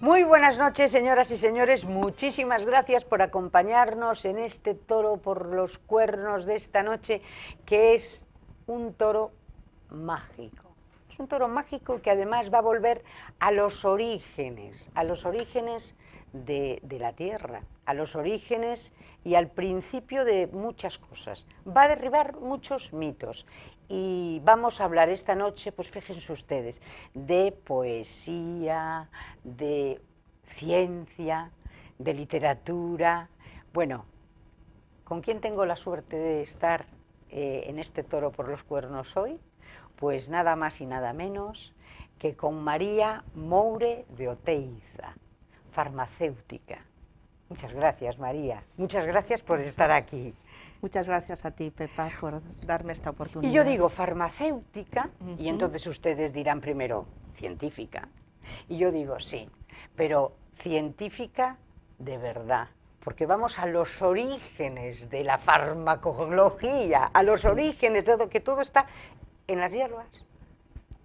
Muy buenas noches, señoras y señores. Muchísimas gracias por acompañarnos en este toro por los cuernos de esta noche, que es un toro mágico. Es un toro mágico que además va a volver a los orígenes de la tierra, a los orígenes y al principio de muchas cosas. Va a derribar muchos mitos. Y vamos a hablar esta noche, pues fíjense ustedes, de poesía, de ciencia, de literatura. Bueno, ¿con quién tengo la suerte de estar en este toro por los cuernos hoy? Pues nada más y nada menos que con María Moure de Oteiza, farmacéutica. Muchas gracias, María. Muchas gracias por estar aquí. Muchas gracias a ti, Pepa, por darme esta oportunidad. Y yo digo farmacéutica, y entonces ustedes dirán primero científica. Y yo digo sí, pero científica de verdad, porque vamos a los orígenes de la farmacología, a los orígenes de todo, que todo está en las hierbas,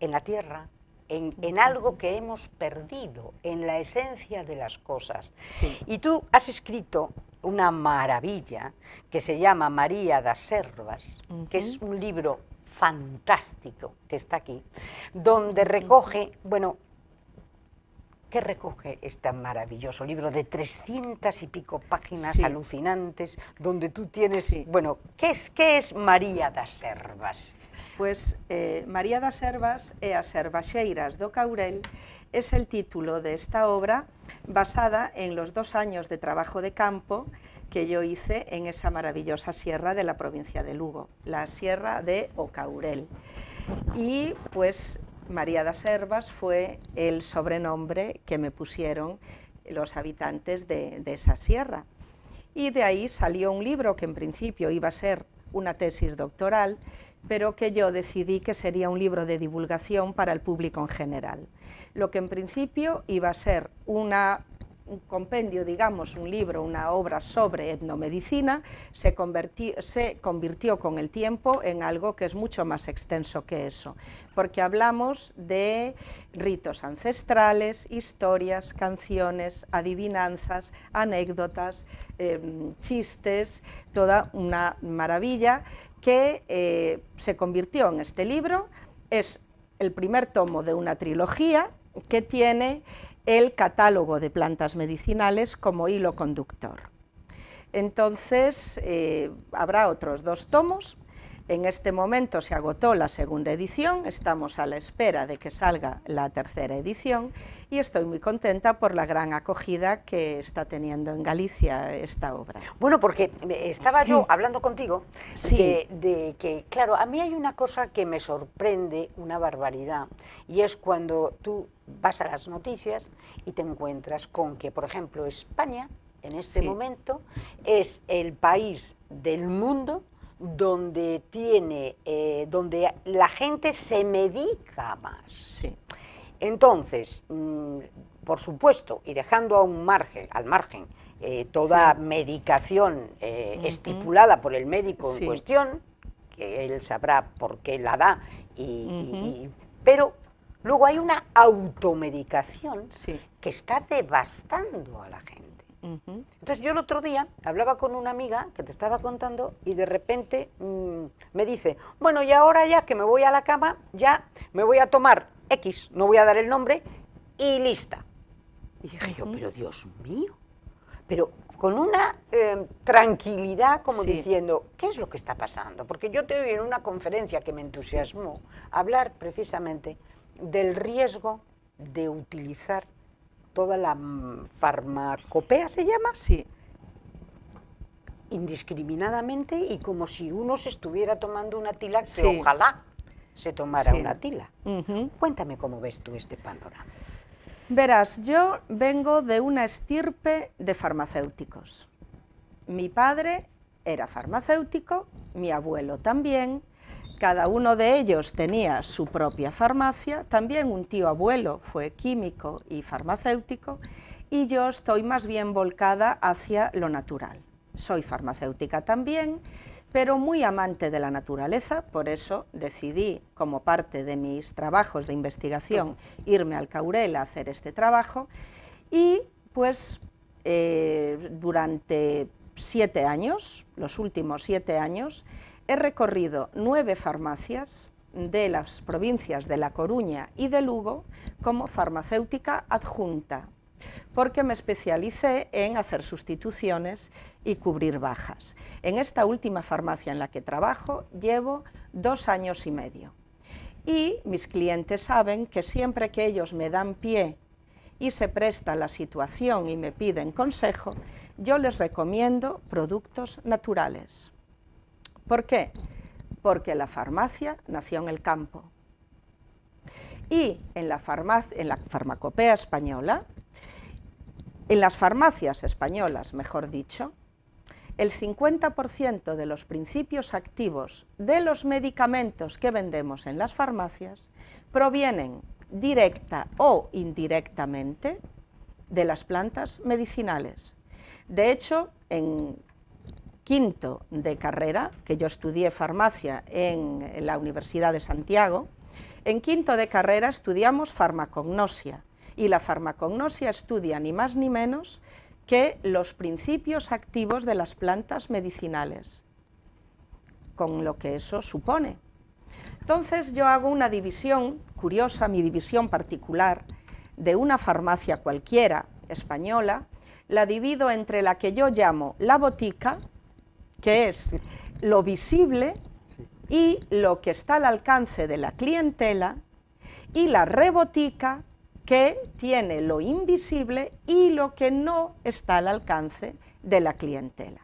en la tierra, en algo que hemos perdido, en la esencia de las cosas. Sí. Y tú has escrito una maravilla que se llama María das Servas, que es un libro fantástico que está aquí, donde recoge, bueno, ¿qué recoge este maravilloso libro de 300 y pico páginas alucinantes, donde tú tienes, bueno, ¿qué es María das Servas? Pues María das Servas e as Servaxeiras do Caurel es el título de esta obra basada en los 2 años de trabajo de campo que yo hice en esa maravillosa sierra de la provincia de Lugo, la Sierra de O Caurel. Y pues María das Servas fue el sobrenombre que me pusieron los habitantes de esa sierra. Y de ahí salió un libro que en principio iba a ser una tesis doctoral, pero que yo decidí que sería un libro de divulgación para el público en general. Lo que en principio iba a ser un compendio, digamos, un libro, una obra sobre etnomedicina, se convirtió con el tiempo en algo que es mucho más extenso que eso, porque hablamos de ritos ancestrales, historias, canciones, adivinanzas, anécdotas, chistes, toda una maravilla que se convirtió en este libro. Es el primer tomo de una trilogía que tiene el catálogo de plantas medicinales como hilo conductor. Entonces habrá otros 2 tomos. En este momento se agotó la segunda edición, estamos a la espera de que salga la tercera edición y estoy muy contenta por la gran acogida que está teniendo en Galicia esta obra. Bueno, porque estaba yo hablando contigo de que, claro, a mí hay una cosa que me sorprende, una barbaridad, y es cuando tú vas a las noticias y te encuentras con que, por ejemplo, España, en este momento, es el país del mundo donde donde la gente se medica más. Sí. Entonces, por supuesto, y dejando al margen toda medicación estipulada por el médico en cuestión, que él sabrá por qué la da, pero luego hay una automedicación que está devastando a la gente. Entonces yo el otro día hablaba con una amiga que te estaba contando y de repente me dice, bueno, y ahora ya que me voy a la cama, ya me voy a tomar X, no voy a dar el nombre, y lista. Y dije yo, pero Dios mío, pero con una tranquilidad como diciendo, ¿qué es lo que está pasando? Porque yo te oí en una conferencia que me entusiasmó hablar precisamente del riesgo de utilizar toda la farmacopea, ¿se llama? Sí. Indiscriminadamente y como si uno se estuviera tomando una tila, que ojalá se tomara una tila. Cuéntame cómo ves tú este panorama. Verás, yo vengo de una estirpe de farmacéuticos. Mi padre era farmacéutico, mi abuelo también. Cada uno de ellos tenía su propia farmacia, también un tío abuelo fue químico y farmacéutico, y yo estoy más bien volcada hacia lo natural. Soy farmacéutica también, pero muy amante de la naturaleza, por eso decidí, como parte de mis trabajos de investigación, irme al Caurel a hacer este trabajo, Y pues durante 7 años, los últimos 7 años, he recorrido 9 farmacias de las provincias de La Coruña y de Lugo como farmacéutica adjunta, porque me especialicé en hacer sustituciones y cubrir bajas. En esta última farmacia en la que trabajo llevo 2 años y medio. Y mis clientes saben que siempre que ellos me dan pie y se presta la situación y me piden consejo, yo les recomiendo productos naturales. ¿Por qué? Porque la farmacia nació en el campo. Y en la farmacopea española, en las farmacias españolas, mejor dicho, el 50% de los principios activos de los medicamentos que vendemos en las farmacias provienen directa o indirectamente de las plantas medicinales. De hecho, en quinto de carrera, que yo estudié farmacia en la Universidad de Santiago, en quinto de carrera estudiamos farmacognosia, y la farmacognosia estudia ni más ni menos que los principios activos de las plantas medicinales, con lo que eso supone. Entonces yo hago una división curiosa, mi división particular, de una farmacia cualquiera española, la divido entre la que yo llamo la botica, que es lo visible y lo que está al alcance de la clientela, y la rebotica, que tiene lo invisible y lo que no está al alcance de la clientela.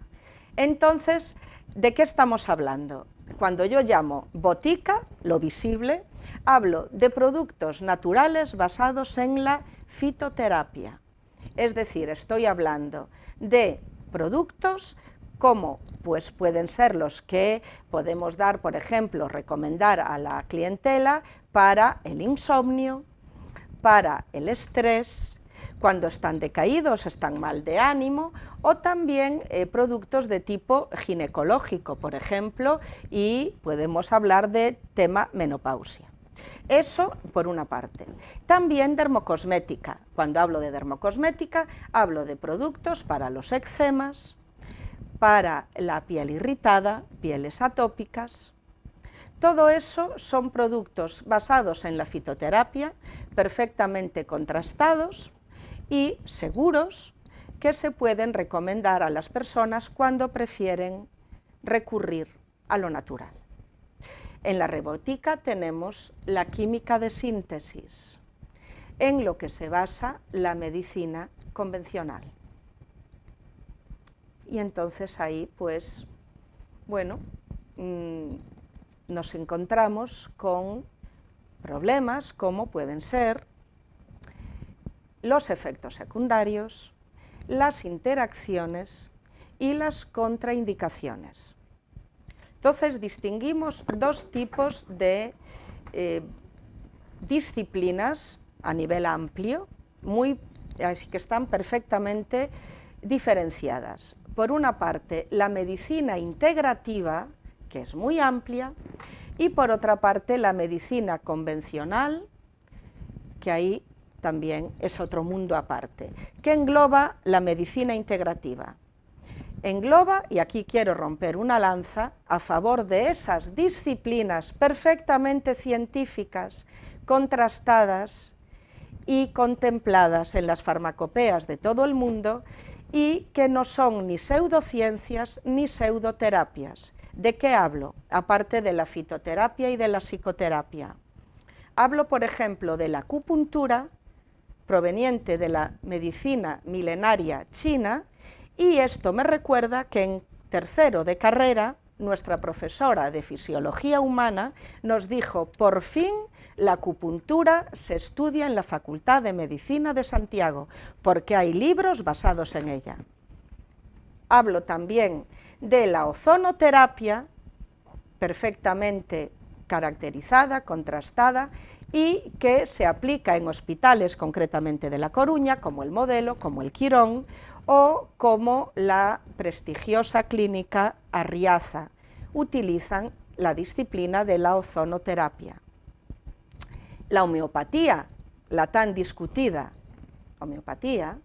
Entonces, ¿de qué estamos hablando? Cuando yo llamo botica, lo visible, hablo de productos naturales basados en la fitoterapia. Es decir, estoy hablando de productos como pues pueden ser los que podemos dar, por ejemplo, recomendar a la clientela para el insomnio, para el estrés, cuando están decaídos, están mal de ánimo, o también productos de tipo ginecológico, por ejemplo, y podemos hablar de tema menopausia. Eso por una parte. También dermocosmética. Cuando hablo de dermocosmética, hablo de productos para los eczemas, para la piel irritada, pieles atópicas. Todo eso son productos basados en la fitoterapia, perfectamente contrastados y seguros, que se pueden recomendar a las personas cuando prefieren recurrir a lo natural. En la rebotica tenemos la química de síntesis, en lo que se basa la medicina convencional. Y entonces ahí, pues, bueno, nos encontramos con problemas como pueden ser los efectos secundarios, las interacciones y las contraindicaciones. Entonces distinguimos 2 tipos de disciplinas a nivel amplio, que están perfectamente diferenciadas. Por una parte, la medicina integrativa, que es muy amplia, y por otra parte la medicina convencional, que ahí también es otro mundo aparte, que engloba la medicina integrativa. Engloba, y aquí quiero romper una lanza a favor de esas disciplinas perfectamente científicas, contrastadas y contempladas en las farmacopeas de todo el mundo, y que no son ni pseudociencias ni pseudoterapias. ¿De qué hablo? Aparte de la fitoterapia y de la psicoterapia. Hablo, por ejemplo, de la acupuntura, proveniente de la medicina milenaria china, y esto me recuerda que en tercero de carrera, nuestra profesora de Fisiología Humana nos dijo: por fin la acupuntura se estudia en la Facultad de Medicina de Santiago, porque hay libros basados en ella. Hablo también de la ozonoterapia, perfectamente caracterizada, contrastada, y que se aplica en hospitales concretamente de La Coruña, como el Modelo, como el Quirón, o como la prestigiosa clínica Arriaza. Utilizan la disciplina de la ozonoterapia. La homeopatía, la tan discutida, homeopatía.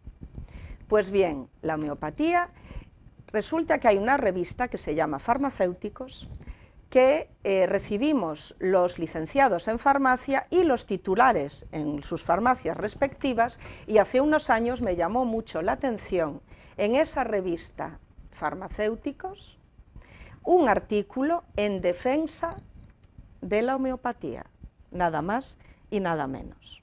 Pues bien, la homeopatía, resulta que hay una revista que se llama Farmacéuticos, que recibimos los licenciados en farmacia y los titulares en sus farmacias respectivas, y hace unos años me llamó mucho la atención en esa revista Farmacéuticos un artículo en defensa de la homeopatía, nada más y nada menos.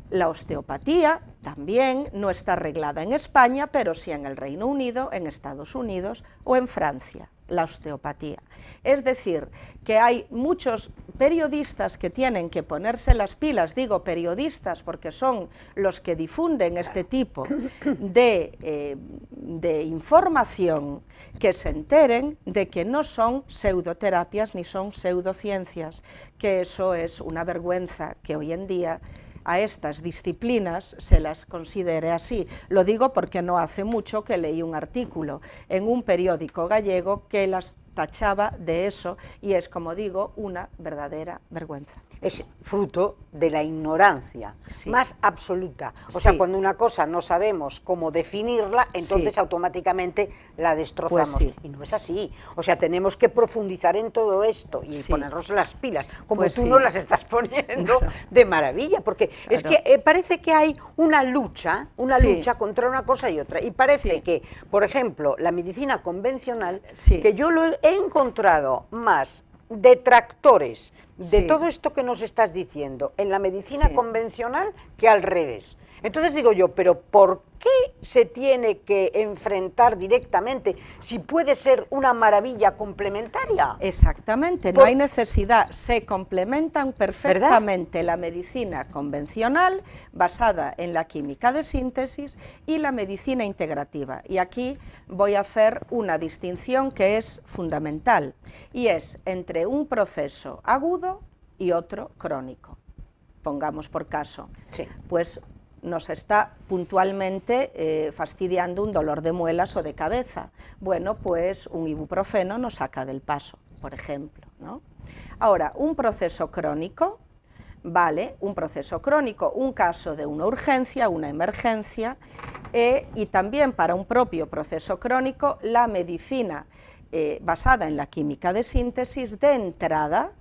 La osteopatía también no está arreglada en España, pero sí en el Reino Unido, en Estados Unidos o en Francia, la osteopatía. Es decir, que hay muchos periodistas que tienen que ponerse las pilas, digo periodistas porque son los que difunden este tipo de información, que se enteren de que no son pseudoterapias ni son pseudociencias, que eso es una vergüenza que hoy en día a estas disciplinas se las considere así. Lo digo porque no hace mucho que leí un artículo en un periódico gallego que las tachaba de eso, y es, como digo, una verdadera vergüenza. Es fruto de la ignorancia más absoluta. O Sí. sea, cuando una cosa no sabemos cómo definirla, entonces Sí. automáticamente la destrozamos. Pues sí. Y no es así. O sea, tenemos que profundizar en todo esto y Sí. ponernos las pilas, como Pues tú sí. nos las estás poniendo de maravilla, porque es Claro. que parece que hay una lucha Sí. contra una cosa y otra. Y parece Sí. que, por ejemplo, la medicina convencional, Sí. que yo lo he encontrado más detractores de Sí. todo esto que nos estás diciendo en la medicina Sí. convencional que al revés. Entonces digo yo, pero ¿por qué se tiene que enfrentar directamente si puede ser una maravilla complementaria? Exactamente, no hay necesidad, se complementan perfectamente la medicina convencional basada en la química de síntesis y la medicina integrativa. Y aquí voy a hacer una distinción que es fundamental, y es entre un proceso agudo y otro crónico. Pongamos por caso, Sí. pues nos está puntualmente fastidiando un dolor de muelas o de cabeza. Bueno, pues un ibuprofeno nos saca del paso, por ejemplo, ¿no? Ahora, un proceso crónico, vale, un proceso crónico, un caso de una urgencia, una emergencia, y también para un propio proceso crónico, la medicina basada en la química de síntesis de entrada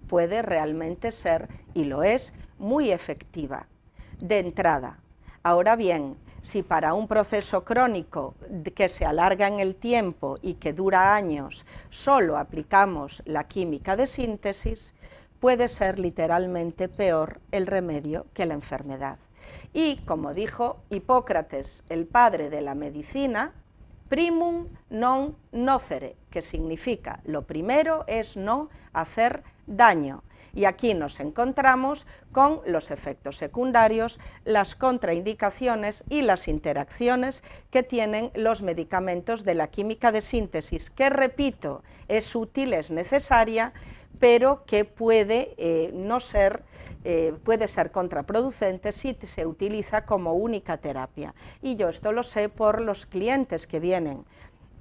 puede realmente ser, y lo es, muy efectiva de entrada. Ahora bien, si para un proceso crónico que se alarga en el tiempo y que dura años solo aplicamos la química de síntesis, puede ser literalmente peor el remedio que la enfermedad. Y como dijo Hipócrates, el padre de la medicina, primum non nocere, que significa lo primero es no hacer daño. Y aquí nos encontramos con los efectos secundarios, las contraindicaciones y las interacciones que tienen los medicamentos de la química de síntesis, que, repito, es útil, es necesaria, pero que puede puede ser contraproducente si se utiliza como única terapia. Y yo esto lo sé por los clientes que vienen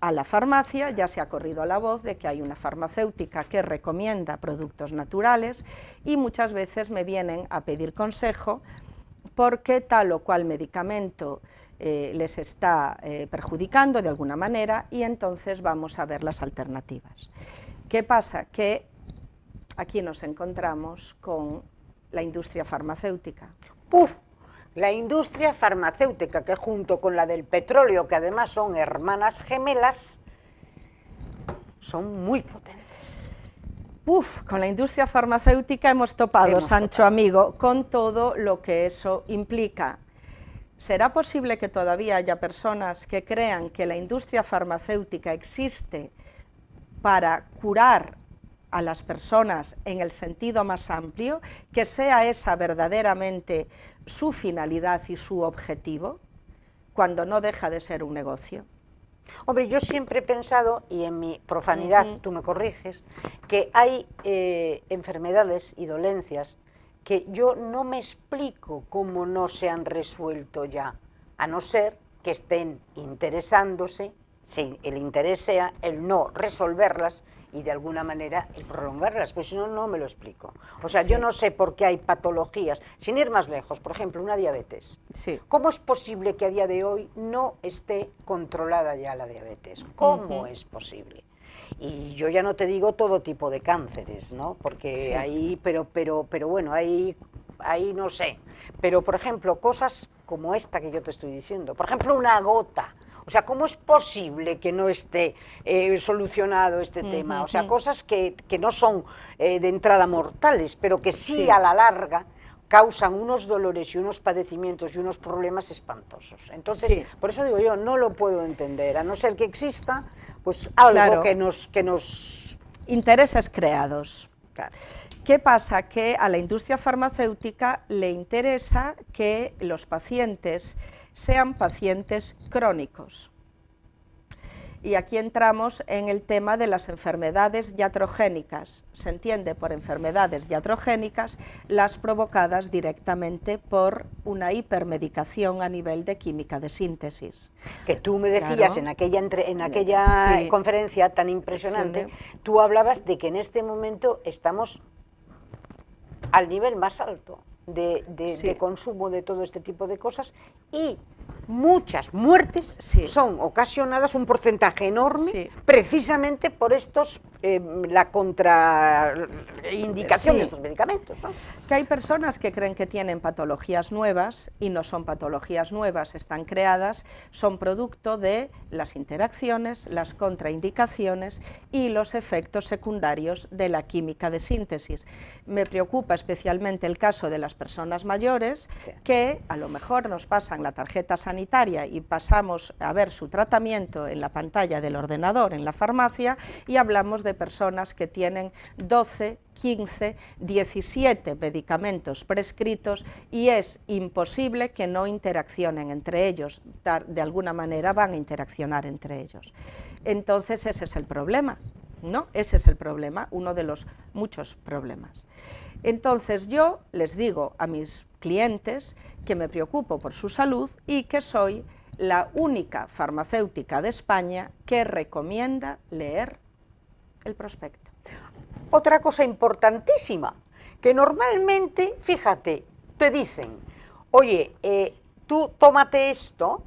a la farmacia. Ya se ha corrido la voz de que hay una farmacéutica que recomienda productos naturales y muchas veces me vienen a pedir consejo porque tal o cual medicamento les está perjudicando de alguna manera, y entonces vamos a ver las alternativas. ¿Qué pasa? Que aquí nos encontramos con la industria farmacéutica. ¡Puf! La industria farmacéutica, que junto con la del petróleo, que además son hermanas gemelas, son muy potentes. Con la industria farmacéutica hemos topado, Sancho amigo, con todo lo que eso implica. ¿Será posible que todavía haya personas que crean que la industria farmacéutica existe para curar a las personas en el sentido más amplio, que sea esa verdaderamente su finalidad y su objetivo, cuando no deja de ser un negocio? Hombre, yo siempre he pensado, y en mi profanidad tú me corriges, que hay enfermedades y dolencias que yo no me explico cómo no se han resuelto ya, a no ser que estén interesándose, si el interés sea el no resolverlas y de alguna manera el prolongarlas, pues si no, no me lo explico. O sea, Sí. yo no sé por qué hay patologías, sin ir más lejos, por ejemplo, una diabetes. Sí. ¿Cómo es posible que a día de hoy no esté controlada ya la diabetes? ¿Cómo es posible? Y yo ya no te digo todo tipo de cánceres, ¿no? Porque Sí. ahí, pero bueno, ahí no sé. Pero, por ejemplo, cosas como esta que yo te estoy diciendo, por ejemplo, una gota. O sea, ¿cómo es posible que no esté solucionado este tema? O sea, cosas que no son de entrada mortales, pero que sí, a la larga causan unos dolores y unos padecimientos y unos problemas espantosos. Entonces, por eso digo yo, no lo puedo entender, a no ser que exista pues algo que nos... Intereses creados. Claro. ¿Qué pasa? Que a la industria farmacéutica le interesa que los pacientes sean pacientes crónicos. Y aquí entramos en el tema de las enfermedades iatrogénicas. Se entiende por enfermedades iatrogénicas las provocadas directamente por una hipermedicación a nivel de química de síntesis. Que tú me decías en aquella conferencia tan impresionante, tú hablabas de que en este momento estamos al nivel más alto de consumo de todo este tipo de cosas y muchas muertes son ocasionadas, un porcentaje enorme, precisamente por estos, la contraindicación de estos medicamentos, ¿no? Que hay personas que creen que tienen patologías nuevas y no son patologías nuevas, están creadas, son producto de las interacciones, las contraindicaciones y los efectos secundarios de la química de síntesis. Me preocupa especialmente el caso de las personas mayores que a lo mejor nos pasan la tarjeta sanitaria y pasamos a ver su tratamiento en la pantalla del ordenador en la farmacia y hablamos de personas que tienen 12, 15, 17 medicamentos prescritos y es imposible que no interaccionen entre ellos, de alguna manera van a interaccionar entre ellos. Entonces ese es el problema, ¿no? Ese es el problema, uno de los muchos problemas. Entonces yo les digo a mis clientes que me preocupo por su salud y que soy la única farmacéutica de España que recomienda leer el prospecto. Otra cosa importantísima, que normalmente, fíjate, te dicen, oye, tú tómate esto,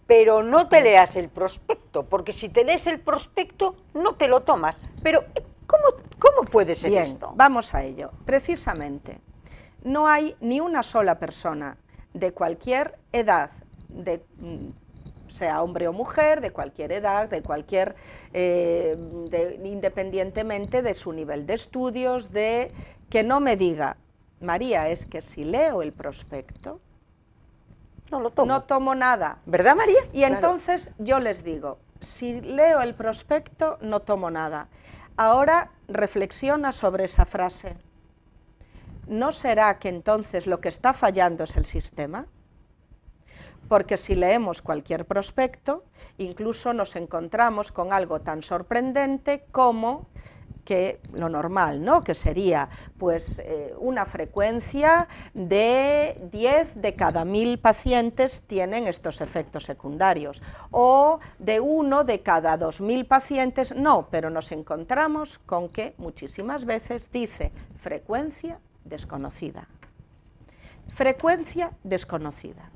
pero no te leas el prospecto, porque si te lees el prospecto no te lo tomas. Pero, ¿cómo puede ser esto? Vamos a ello. Precisamente, no hay ni una sola persona de cualquier edad, sea hombre o mujer, de cualquier edad, de cualquier, independientemente de su nivel de estudios, que no me diga, María, es que si leo el prospecto, no tomo nada. ¿Verdad, María? Y entonces yo les digo, si leo el prospecto, no tomo nada. Ahora reflexiona sobre esa frase. ¿No será que entonces lo que está fallando es el sistema? Porque si leemos cualquier prospecto, incluso nos encontramos con algo tan sorprendente como que lo normal, ¿no? Que sería pues una frecuencia de 10 de cada 1000 pacientes tienen estos efectos secundarios, o de 1 de cada 2000 pacientes, no, pero nos encontramos con que muchísimas veces dice frecuencia desconocida. Frecuencia desconocida.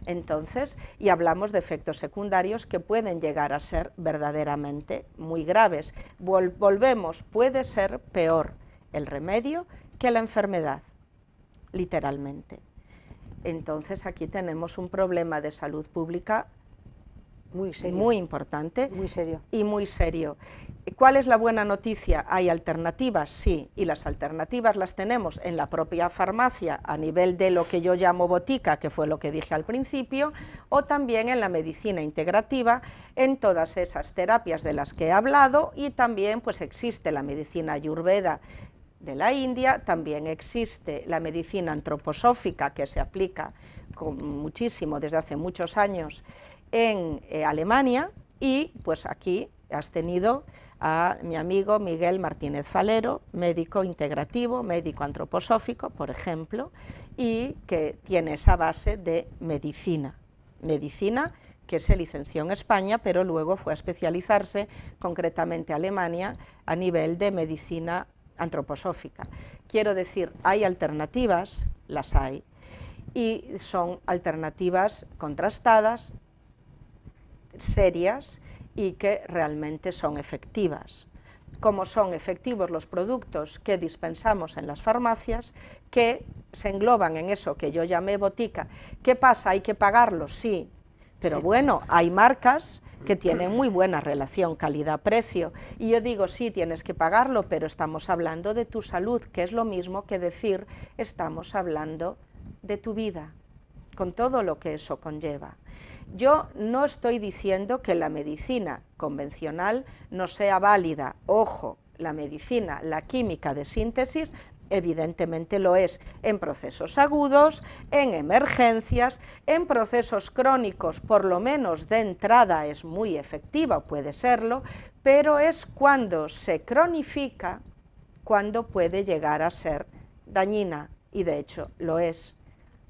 Entonces, y hablamos de efectos secundarios que pueden llegar a ser verdaderamente muy graves. Volvemos, puede ser peor el remedio que la enfermedad, literalmente. Entonces, aquí tenemos un problema de salud pública muy serio, muy importante, muy serio. Y muy serio. ¿Cuál es la buena noticia? ¿Hay alternativas? Sí, y las alternativas las tenemos en la propia farmacia a nivel de lo que yo llamo botica, que fue lo que dije al principio, o también en la medicina integrativa, en todas esas terapias de las que he hablado, y también pues existe la medicina ayurveda de la India, también existe la medicina antroposófica que se aplica muchísimo desde hace muchos años en Alemania, y pues aquí has tenido a mi amigo Miguel Martínez Falero, médico integrativo, médico antroposófico, por ejemplo, y que tiene esa base de medicina que se licenció en España, pero luego fue a especializarse, concretamente a Alemania, a nivel de medicina antroposófica. Quiero decir, hay alternativas, las hay, y son alternativas contrastadas, serias y que realmente son efectivas. Como son efectivos los productos que dispensamos en las farmacias, que se engloban en eso que yo llamé botica. ¿Qué pasa? ¿Hay que pagarlos? Sí, pero sí. Bueno, hay marcas que tienen muy buena relación calidad-precio, y yo digo, sí, tienes que pagarlo, pero estamos hablando de tu salud, que es lo mismo que decir, estamos hablando de tu vida, con todo lo que eso conlleva. Yo no estoy diciendo que la medicina convencional no sea válida. Ojo, la medicina, la química de síntesis, evidentemente lo es en procesos agudos, en emergencias, en procesos crónicos, por lo menos de entrada es muy efectiva, puede serlo, pero es cuando se cronifica, cuando puede llegar a ser dañina, y de hecho lo es,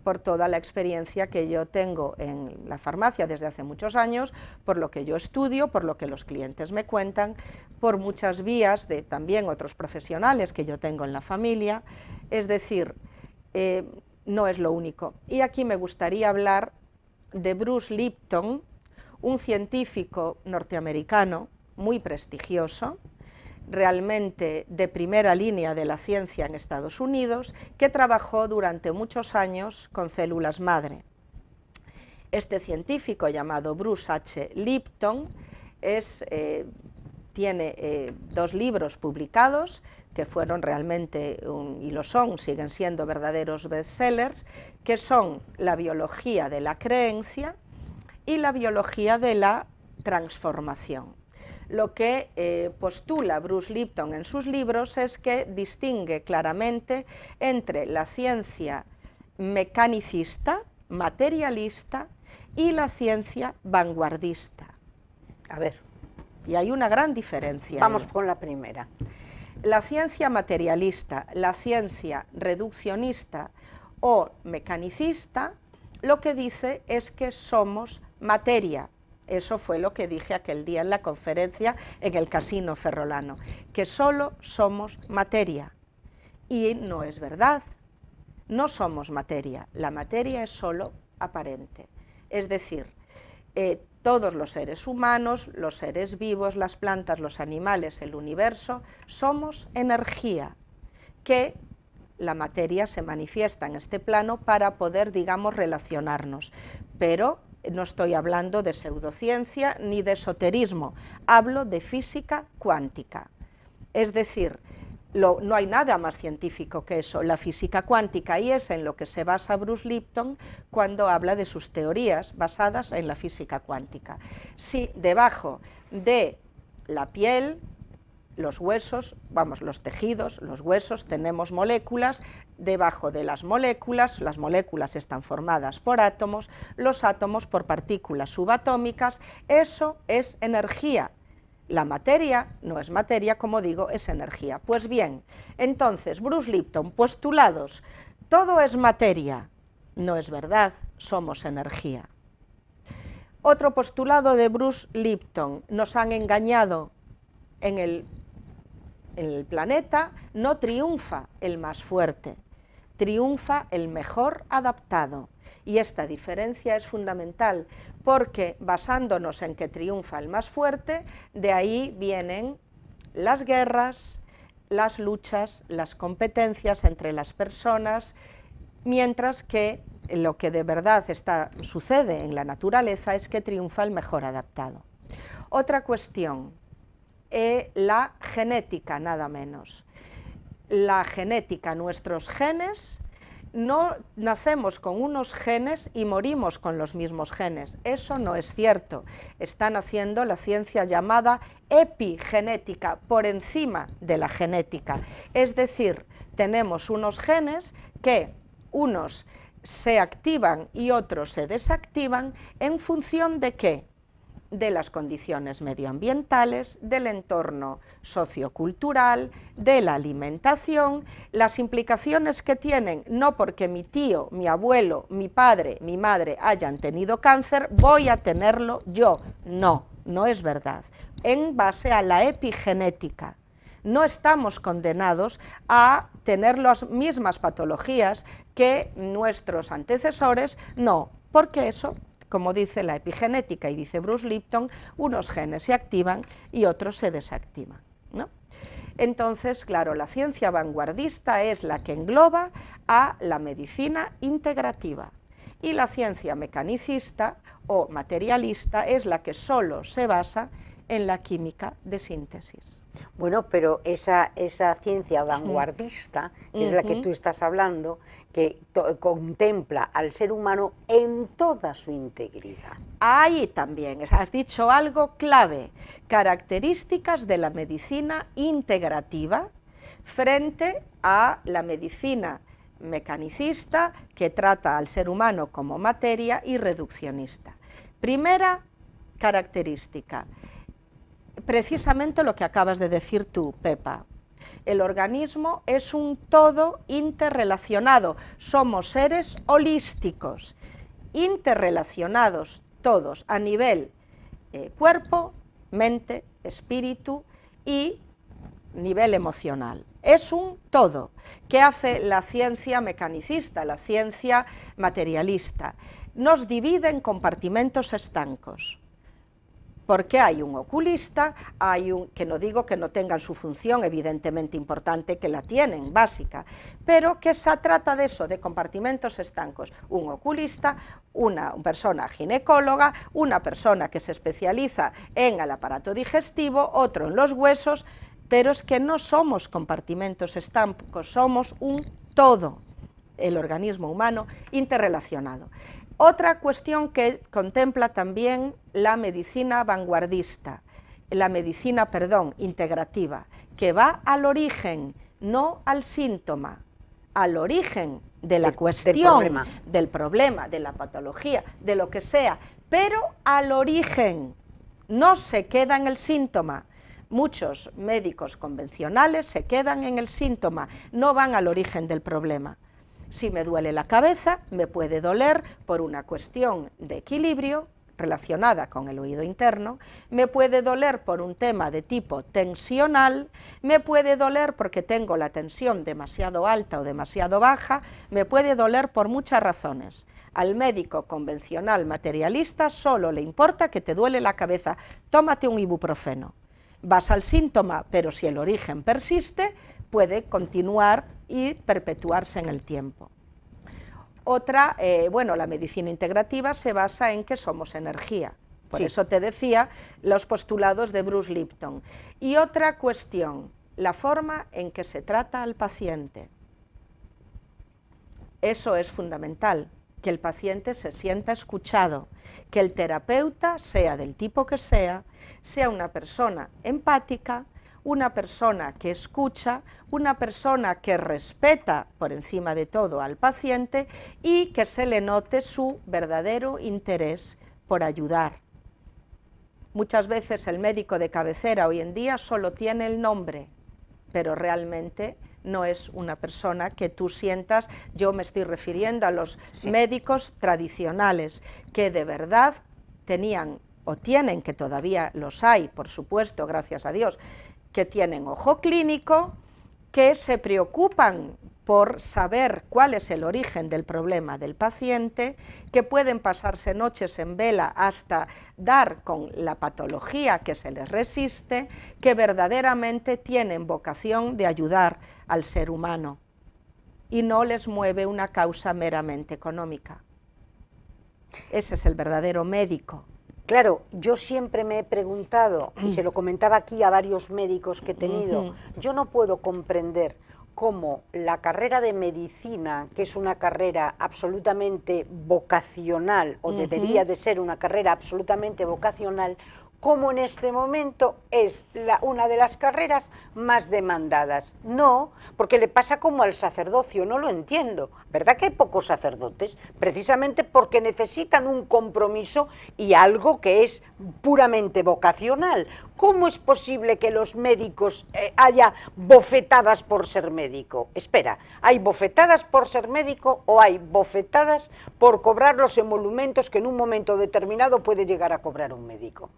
por toda la experiencia que yo tengo en la farmacia desde hace muchos años, por lo que yo estudio, por lo que los clientes me cuentan, por muchas vías de también otros profesionales que yo tengo en la familia, es decir, no es lo único. Y aquí me gustaría hablar de Bruce Lipton, un científico norteamericano muy prestigioso, realmente de primera línea de la ciencia en Estados Unidos, que trabajó durante muchos años con células madre. Este científico llamado Bruce H. Lipton tiene 2 libros publicados que fueron realmente, y lo son, siguen siendo verdaderos bestsellers, que son La biología de la creencia y La biología de la transformación. Lo que postula Bruce Lipton en sus libros es que distingue claramente entre la ciencia mecanicista, materialista, y la ciencia vanguardista. A ver. Y hay una gran diferencia. Vamos con la primera. La ciencia materialista, la ciencia reduccionista o mecanicista, lo que dice es que somos materia. Eso fue lo que dije aquel día en la conferencia en el Casino Ferrolano, que solo somos materia. Y no es verdad, no somos materia, la materia es solo aparente. Es decir, todos los seres humanos, los seres vivos, las plantas, los animales, el universo, somos energía, que la materia se manifiesta en este plano para poder, digamos, relacionarnos, pero no estoy hablando de pseudociencia ni de esoterismo, hablo de física cuántica. Es decir, no hay nada más científico que eso, la física cuántica, y es en lo que se basa Bruce Lipton cuando habla de sus teorías basadas en la física cuántica. Si debajo de la piel, los huesos, los tejidos, los huesos, tenemos moléculas, debajo de las moléculas están formadas por átomos, los átomos por partículas subatómicas, eso es energía. La materia no es materia, como digo, es energía. Pues bien, entonces, Bruce Lipton, postulados, todo es materia, no es verdad, somos energía. Otro postulado de Bruce Lipton, nos han engañado en el planeta, no triunfa el más fuerte, triunfa el mejor adaptado. Y esta diferencia es fundamental, porque basándonos en que triunfa el más fuerte, de ahí vienen las guerras, las luchas, las competencias entre las personas, mientras que lo que de verdad sucede en la naturaleza es que triunfa el mejor adaptado. Otra cuestión, la genética, nada menos. La genética, nuestros genes, no nacemos con unos genes y morimos con los mismos genes. Eso no es cierto. Están haciendo la ciencia llamada epigenética, por encima de la genética. Es decir, tenemos unos genes que unos se activan y otros se desactivan en función de ¿qué? de las condiciones medioambientales, del entorno sociocultural, de la alimentación, las implicaciones que tienen, no porque mi tío, mi abuelo, mi padre, mi madre hayan tenido cáncer, voy a tenerlo yo. No, no es verdad. En base a la epigenética. No estamos condenados a tener las mismas patologías que nuestros antecesores, no, porque eso, como dice la epigenética y dice Bruce Lipton, unos genes se activan y otros se desactivan, ¿no? Entonces, claro, la ciencia vanguardista es la que engloba a la medicina integrativa y la ciencia mecanicista o materialista es la que solo se basa en la química de síntesis. Bueno, pero esa ciencia vanguardista, que es la que tú estás hablando, que contempla al ser humano en toda su integridad. Ahí también has dicho algo clave, características de la medicina integrativa frente a la medicina mecanicista que trata al ser humano como materia y reduccionista. Primera característica, precisamente lo que acabas de decir tú, Pepa. El organismo es un todo interrelacionado, somos seres holísticos, interrelacionados todos a nivel cuerpo, mente, espíritu y nivel emocional. Es un todo. ¿Qué hace la ciencia mecanicista, la ciencia materialista? Nos divide en compartimentos estancos. Porque hay un oculista, que no digo que no tengan su función evidentemente importante, que la tienen, básica, pero que se trata de eso, de compartimentos estancos. Un oculista, una persona ginecóloga, una persona que se especializa en el aparato digestivo, otro en los huesos, pero es que no somos compartimentos estancos, somos un todo, el organismo humano interrelacionado. Otra cuestión que contempla también la medicina vanguardista, la medicina, integrativa, que va al origen, no al síntoma, al origen de la cuestión, del problema, de la patología, de lo que sea, pero al origen, no se queda en el síntoma. Muchos médicos convencionales se quedan en el síntoma, no van al origen del problema. Si me duele la cabeza, me puede doler por una cuestión de equilibrio relacionada con el oído interno, me puede doler por un tema de tipo tensional, me puede doler porque tengo la tensión demasiado alta o demasiado baja, me puede doler por muchas razones. Al médico convencional materialista solo le importa que te duele la cabeza, tómate un ibuprofeno. Vas al síntoma, pero si el origen persiste, puede continuar y perpetuarse en el tiempo. Otra, la medicina integrativa se basa en que somos energía. Por eso te decía los postulados de Bruce Lipton. Y otra cuestión, la forma en que se trata al paciente. Eso es fundamental, que el paciente se sienta escuchado, que el terapeuta, sea del tipo que sea una persona empática, una persona que escucha, una persona que respeta por encima de todo al paciente y que se le note su verdadero interés por ayudar. Muchas veces el médico de cabecera hoy en día solo tiene el nombre, pero realmente no es una persona que tú sientas. Yo me estoy refiriendo a los médicos tradicionales que de verdad tenían o tienen, que todavía los hay, por supuesto, gracias a Dios, que tienen ojo clínico, que se preocupan por saber cuál es el origen del problema del paciente, que pueden pasarse noches en vela hasta dar con la patología que se les resiste, que verdaderamente tienen vocación de ayudar al ser humano y no les mueve una causa meramente económica. Ese es el verdadero médico. Claro, yo siempre me he preguntado, y se lo comentaba aquí a varios médicos que he tenido, yo no puedo comprender cómo la carrera de medicina, que es una carrera absolutamente vocacional, o debería de ser una carrera absolutamente vocacional, como en este momento es una de las carreras más demandadas. No, porque le pasa como al sacerdocio, no lo entiendo. ¿Verdad que hay pocos sacerdotes? Precisamente porque necesitan un compromiso y algo que es puramente vocacional. ¿Cómo es posible que los médicos haya bofetadas por ser médico? Espera, ¿hay bofetadas por ser médico o hay bofetadas por cobrar los emolumentos que en un momento determinado puede llegar a cobrar un médico?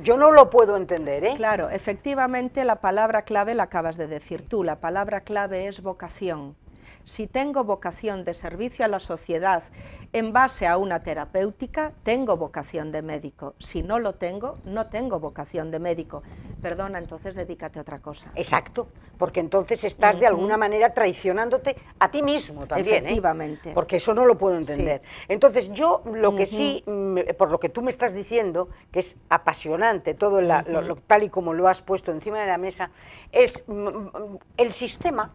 Yo no lo puedo entender, ¿eh? Claro, efectivamente la palabra clave la acabas de decir tú, la palabra clave es vocación. Si tengo vocación de servicio a la sociedad en base a una terapéutica, tengo vocación de médico. Si no lo tengo, no tengo vocación de médico. Perdona, entonces dedícate a otra cosa. Exacto, porque entonces estás de alguna manera traicionándote a ti mismo también. Efectivamente. Porque eso no lo puedo entender. Sí. Entonces yo lo que sí, por lo que tú me estás diciendo, que es apasionante todo tal y como lo has puesto encima de la mesa, es el sistema,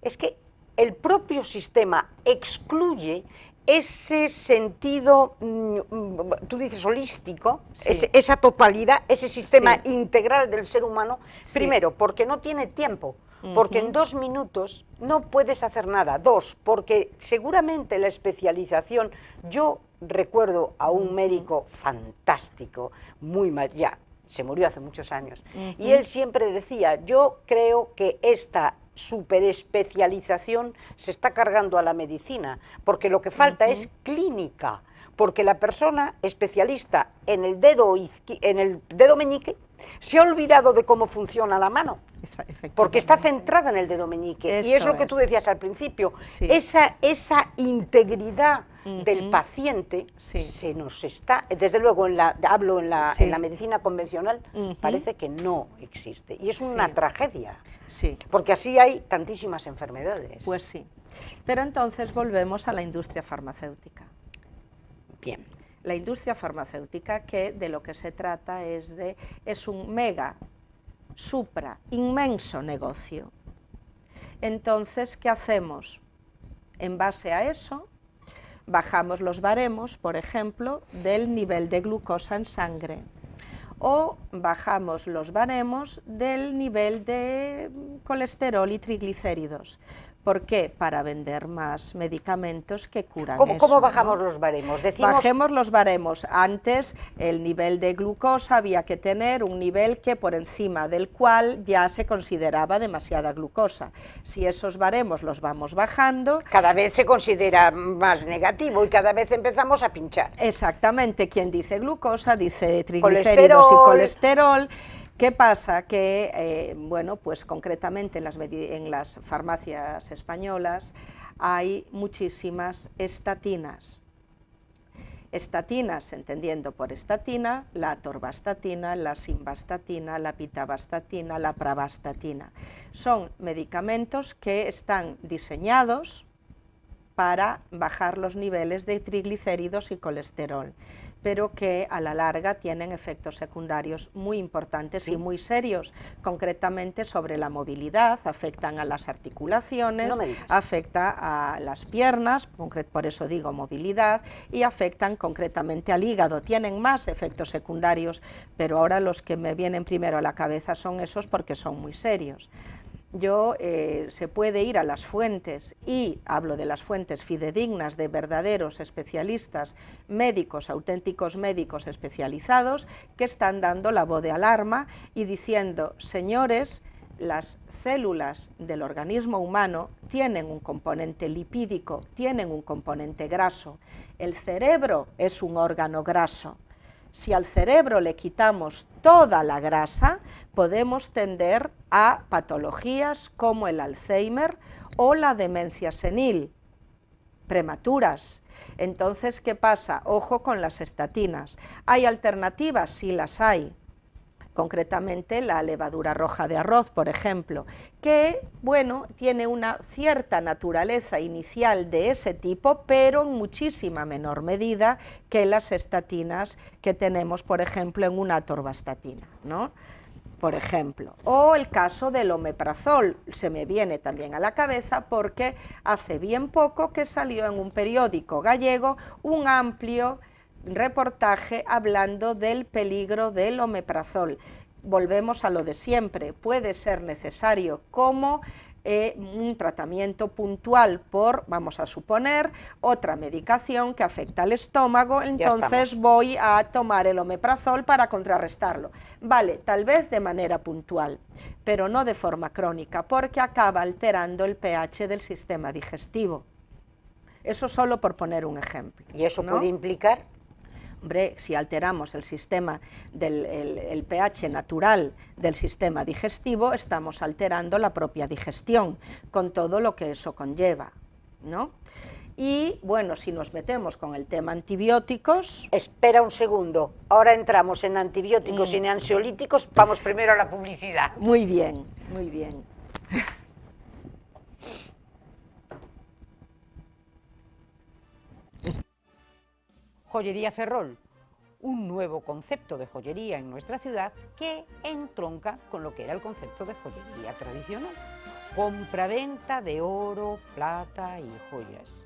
es que el propio sistema excluye ese sentido, tú dices holístico, sí, esa totalidad, ese sistema integral del ser humano, primero, porque no tiene tiempo, porque en 2 minutos no puedes hacer nada. 2, porque seguramente la especialización, yo recuerdo a un médico fantástico, ya se murió hace muchos años, y él siempre decía, yo creo que esta superespecialización se está cargando a la medicina, porque lo que falta es clínica, porque la persona especialista en el dedo meñique se ha olvidado de cómo funciona la mano, porque está centrada en el dedo meñique. Eso y es lo que tú decías al principio, esa integridad del paciente se nos está, desde luego hablo en la medicina convencional, parece que no existe, y es una tragedia, porque así hay tantísimas enfermedades. Pues sí, pero entonces volvemos a la industria farmacéutica. Bien. La industria farmacéutica, que de lo que se trata es un mega, supra, inmenso negocio. Entonces, ¿qué hacemos? En base a eso, bajamos los baremos, por ejemplo, del nivel de glucosa en sangre, o bajamos los baremos del nivel de colesterol y triglicéridos. ¿Por qué? Para vender más medicamentos que curan eso. ¿Cómo bajamos los baremos? Bajemos los baremos. Antes el nivel de glucosa había que tener un nivel que por encima del cual ya se consideraba demasiada glucosa. Si esos baremos los vamos bajando... Cada vez se considera más negativo y cada vez empezamos a pinchar. Exactamente. Quien dice glucosa dice triglicéridos y colesterol. ¿Qué pasa? Que, bueno, pues concretamente en las farmacias españolas hay muchísimas estatinas. Estatinas, entendiendo por estatina, la atorvastatina, la simvastatina, la pitavastatina, la pravastatina. Son medicamentos que están diseñados para bajar los niveles de triglicéridos y colesterol, pero que a la larga tienen efectos secundarios muy importantes y muy serios, concretamente sobre la movilidad, afectan a las articulaciones, afecta a las piernas, por eso digo movilidad, y afectan concretamente al hígado. Tienen más efectos secundarios, pero ahora los que me vienen primero a la cabeza son esos porque son muy serios. Se puede ir a las fuentes, y hablo de las fuentes fidedignas de verdaderos especialistas médicos, auténticos médicos especializados, que están dando la voz de alarma y diciendo, señores, las células del organismo humano tienen un componente lipídico, tienen un componente graso, el cerebro es un órgano graso. Si al cerebro le quitamos toda la grasa, podemos tender a patologías como el Alzheimer o la demencia senil, prematuras. Entonces, ¿qué pasa? Ojo con las estatinas. ¿Hay alternativas? Sí las hay. Concretamente la levadura roja de arroz, por ejemplo, que, bueno, tiene una cierta naturaleza inicial de ese tipo, pero en muchísima menor medida que las estatinas que tenemos, por ejemplo, en una atorvastatina, ¿no? Por ejemplo, o el caso del omeprazol, se me viene también a la cabeza porque hace bien poco que salió en un periódico gallego un amplio reportaje hablando del peligro del omeprazol. Volvemos a lo de siempre, puede ser necesario como un tratamiento puntual por, vamos a suponer, otra medicación que afecta al estómago, entonces voy a tomar el omeprazol para contrarrestarlo. Vale, tal vez de manera puntual, pero no de forma crónica, porque acaba alterando el pH del sistema digestivo. Eso solo por poner un ejemplo. ¿Y eso puede implicar? Hombre, si alteramos el sistema el pH natural del sistema digestivo, estamos alterando la propia digestión, con todo lo que eso conlleva, ¿no? Y, bueno, si nos metemos con el tema antibióticos... Espera un segundo, ahora entramos en antibióticos y en ansiolíticos, vamos primero a la publicidad. Muy bien, muy bien. Joyería Ferrol, un nuevo concepto de joyería en nuestra ciudad que entronca con lo que era el concepto de joyería tradicional. Compraventa de oro, plata y joyas.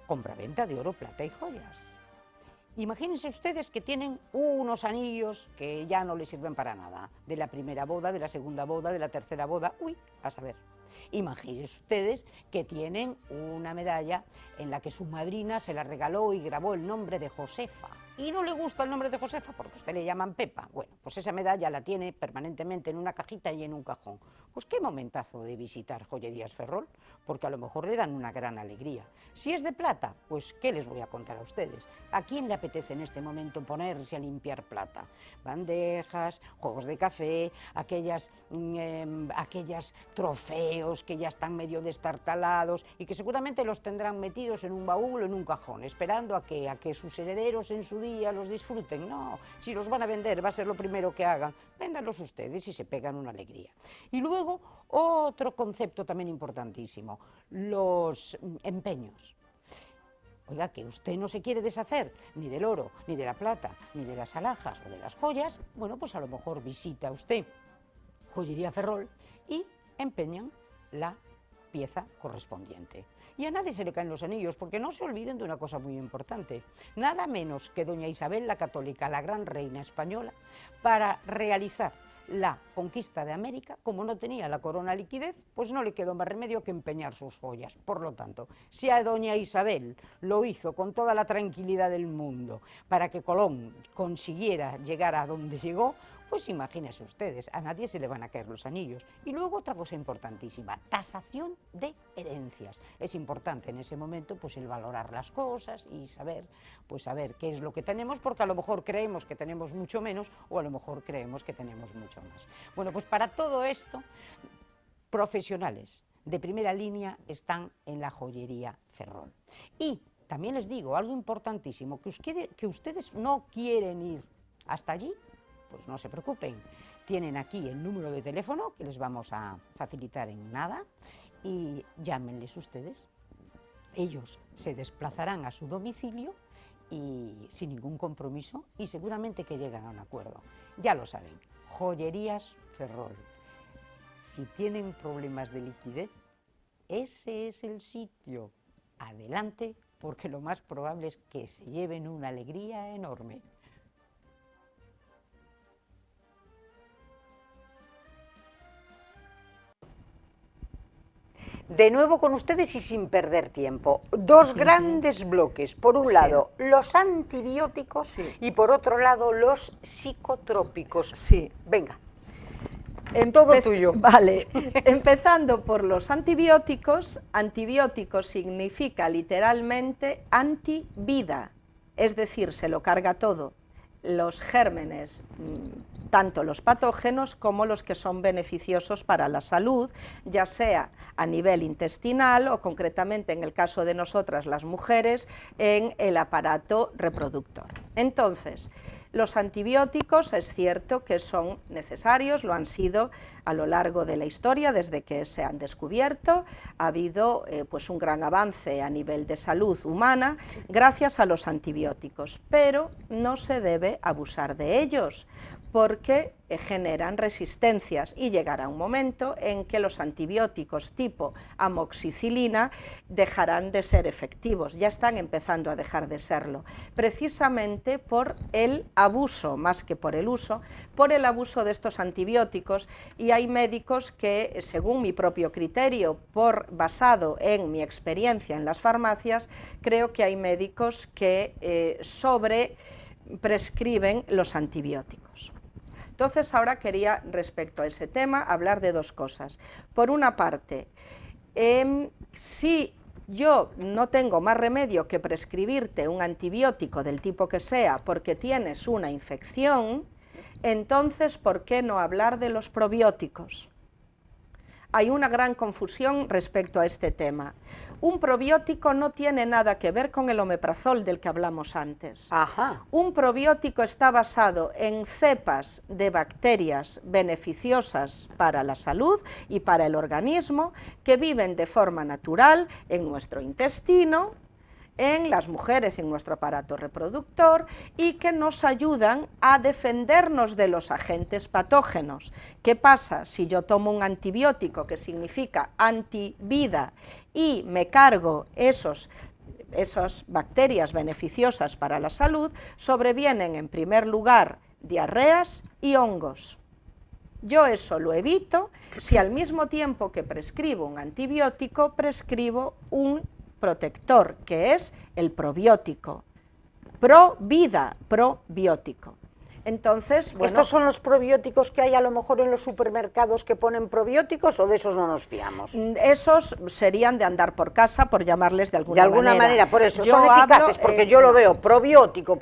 Compraventa de oro, plata y joyas. Imagínense ustedes que tienen unos anillos que ya no les sirven para nada, de la primera boda, de la segunda boda, de la tercera boda, uy, a saber. Imagínense ustedes que tienen una medalla en la que su madrina se la regaló y grabó el nombre de Josefa. Y no le gusta el nombre de Josefa porque a usted le llaman Pepa. Bueno, pues esa medalla la tiene permanentemente en una cajita y en un cajón. Pues qué momentazo de visitar Joyerías Ferrol, porque a lo mejor le dan una gran alegría. Si es de plata, pues ¿qué les voy a contar a ustedes? ¿A quién le apetece en este momento ponerse a limpiar plata? Bandejas, juegos de café, aquellos trofeos que ya están medio destartalados y que seguramente los tendrán metidos en un baúl o en un cajón, esperando a que sus herederos en su día los disfruten. No, si los van a vender va a ser lo primero que hagan, véndanlos ustedes y se pegan una alegría. Y luego otro concepto también importantísimo, los empeños. Oiga, que usted no se quiere deshacer ni del oro, ni de la plata, ni de las alhajas o de las joyas, bueno, pues a lo mejor visita usted Joyería Ferrol y empeñan la pieza correspondiente. Y a nadie se le caen los anillos, porque no se olviden de una cosa muy importante. Nada menos que doña Isabel la Católica, la gran reina española, para realizar la conquista de América, como no tenía la corona liquidez, pues no le quedó más remedio que empeñar sus joyas. Por lo tanto, si a doña Isabel lo hizo con toda la tranquilidad del mundo para que Colón consiguiera llegar a donde llegó, pues imagínense ustedes, a nadie se le van a caer los anillos. Y luego otra cosa importantísima, tasación de herencias. Es importante en ese momento pues el valorar las cosas y saber qué es lo que tenemos, porque a lo mejor creemos que tenemos mucho menos o a lo mejor creemos que tenemos mucho más. Bueno, pues para todo esto, profesionales de primera línea están en la Joyería Ferrol. Y también les digo algo importantísimo, que ustedes no quieren ir hasta allí, pues no se preocupen, tienen aquí el número de teléfono que les vamos a facilitar en nada y llámenles ustedes. Ellos se desplazarán a su domicilio y sin ningún compromiso y seguramente que llegan a un acuerdo. Ya lo saben, Joyerías Ferrol. Si tienen problemas de liquidez, ese es el sitio. Adelante, porque lo más probable es que se lleven una alegría enorme. De nuevo con ustedes y sin perder tiempo. Dos grandes bloques. Por un lado, los antibióticos y por otro lado, los psicotrópicos. Sí. Venga. Todo tuyo. Vale, empezando por los antibióticos. Antibióticos significa literalmente antivida, es decir, se lo carga todo. Los gérmenes, tanto los patógenos como los que son beneficiosos para la salud, ya sea a nivel intestinal o concretamente en el caso de nosotras las mujeres, en el aparato reproductor. Entonces, Los antibióticos es cierto que son necesarios, lo han sido a lo largo de la historia, desde que se han descubierto. Ha habido pues un gran avance a nivel de salud humana gracias a los antibióticos, pero no se debe abusar de ellos, porque generan resistencias y llegará un momento en que los antibióticos tipo amoxicilina dejarán de ser efectivos, ya están empezando a dejar de serlo, precisamente por el abuso, más que por el uso, por el abuso de estos antibióticos. Y hay médicos que, según mi propio criterio, basado en mi experiencia en las farmacias, creo que hay médicos que sobreprescriben los antibióticos. Entonces ahora quería, respecto a ese tema, hablar de dos cosas. Por una parte, si yo no tengo más remedio que prescribirte un antibiótico del tipo que sea porque tienes una infección, entonces ¿por qué no hablar de los probióticos? Hay una gran confusión respecto a este tema. Un probiótico no tiene nada que ver con el omeprazol del que hablamos antes. Ajá. Un probiótico está basado en cepas de bacterias beneficiosas para la salud y para el organismo, que viven de forma natural en nuestro intestino, en las mujeres, en nuestro aparato reproductor, y que nos ayudan a defendernos de los agentes patógenos. ¿Qué pasa si yo tomo un antibiótico, que significa antivida, y me cargo esas bacterias beneficiosas para la salud? Sobrevienen en primer lugar diarreas y hongos. Yo eso lo evito si al mismo tiempo que prescribo un antibiótico, prescribo un protector, que es el probiótico. Pro vida, probiótico. Entonces, bueno, ¿estos son los probióticos que hay a lo mejor en los supermercados que ponen probióticos, o de esos no nos fiamos? Esos serían de andar por casa, por llamarles de alguna manera. De alguna manera, por eso, yo son eficaces, porque yo lo no. veo, probiótico,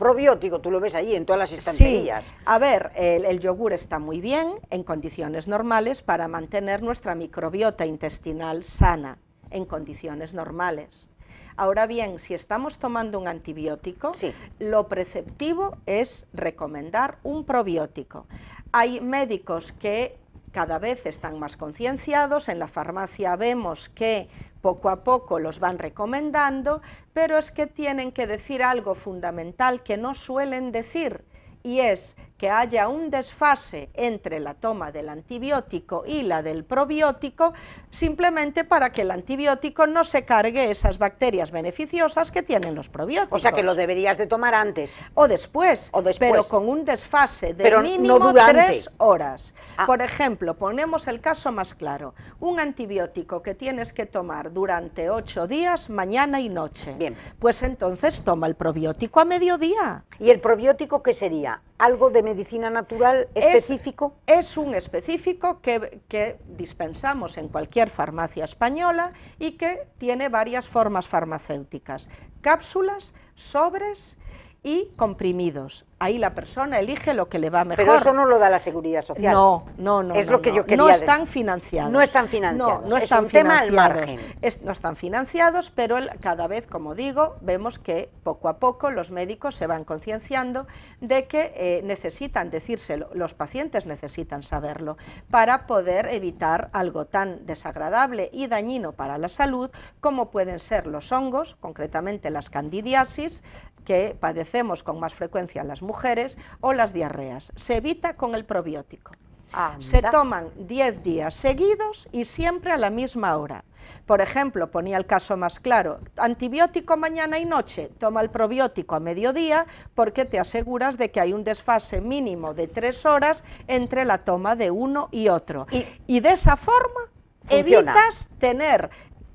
tú lo ves ahí en todas las estanterías. Sí, a ver, el yogur está muy bien en condiciones normales para mantener nuestra microbiota intestinal sana, en condiciones normales. Ahora bien, si estamos tomando un antibiótico, sí, lo preceptivo es recomendar un probiótico. Hay médicos que cada vez están más concienciados, en la farmacia vemos que poco a poco los van recomendando, pero es que tienen que decir algo fundamental que no suelen decir, y es que haya un desfase entre la toma del antibiótico y la del probiótico, simplemente para que el antibiótico no se cargue esas bacterias beneficiosas que tienen los probióticos. O sea que lo deberías de tomar antes. O después, pero con un desfase de mínimo no 3 horas. Por ejemplo, ponemos el caso más claro, un antibiótico que tienes que tomar durante 8 días, mañana y noche. Bien. Pues entonces toma el probiótico a mediodía. ¿Y el probiótico qué sería? ¿Algo de medicina natural específico? Es un específico que dispensamos en cualquier farmacia española y que tiene varias formas farmacéuticas: cápsulas, sobres y comprimidos. Ahí la persona elige lo que le va mejor. Pero eso no lo da la Seguridad Social. No. Es lo que yo quería no decir. Están financiados. No están financiados. No es están un tema financiados. al margen. No están financiados, pero cada vez, como digo, vemos que poco a poco los médicos se van concienciando de que necesitan decírselo, los pacientes necesitan saberlo, para poder evitar algo tan desagradable y dañino para la salud como pueden ser los hongos, concretamente las candidiasis, que padecemos con más frecuencia las mujeres, o las diarreas. Se evita con el probiótico. Se toman 10 días seguidos y siempre a la misma hora. Por ejemplo, ponía el caso más claro, antibiótico mañana y noche, toma el probiótico a mediodía, porque te aseguras de que hay un desfase mínimo de 3 horas entre la toma de uno y otro. Y de esa forma evitas tener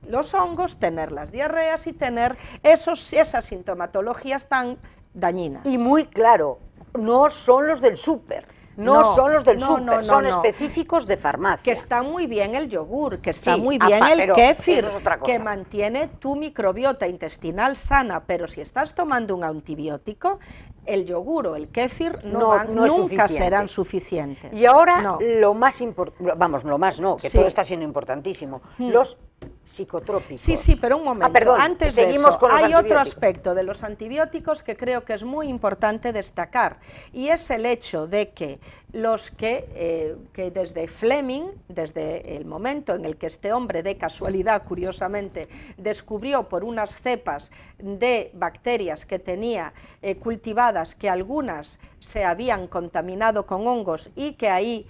los hongos, tener las diarreas y tener esas sintomatologías tan dañinas. Y muy claro, no son los del súper. No son los del súper, son específicos de farmacia. Que está muy bien el yogur, que está muy bien el kéfir, que mantiene tu microbiota intestinal sana, pero si estás tomando un antibiótico, el yogur o el kéfir nunca serán suficientes. Y ahora lo más importante, que todo está siendo importantísimo, los psicotrópicos. Sí, sí, pero un momento. Perdón, antes de seguimos eso, con los hay otro antibióticos. aspecto de los antibióticos que creo que es muy importante destacar, y es el hecho de que que desde Fleming, desde el momento en el que este hombre, de casualidad, curiosamente, descubrió por unas cepas de bacterias que tenía cultivadas, que algunas se habían contaminado con hongos y que ahí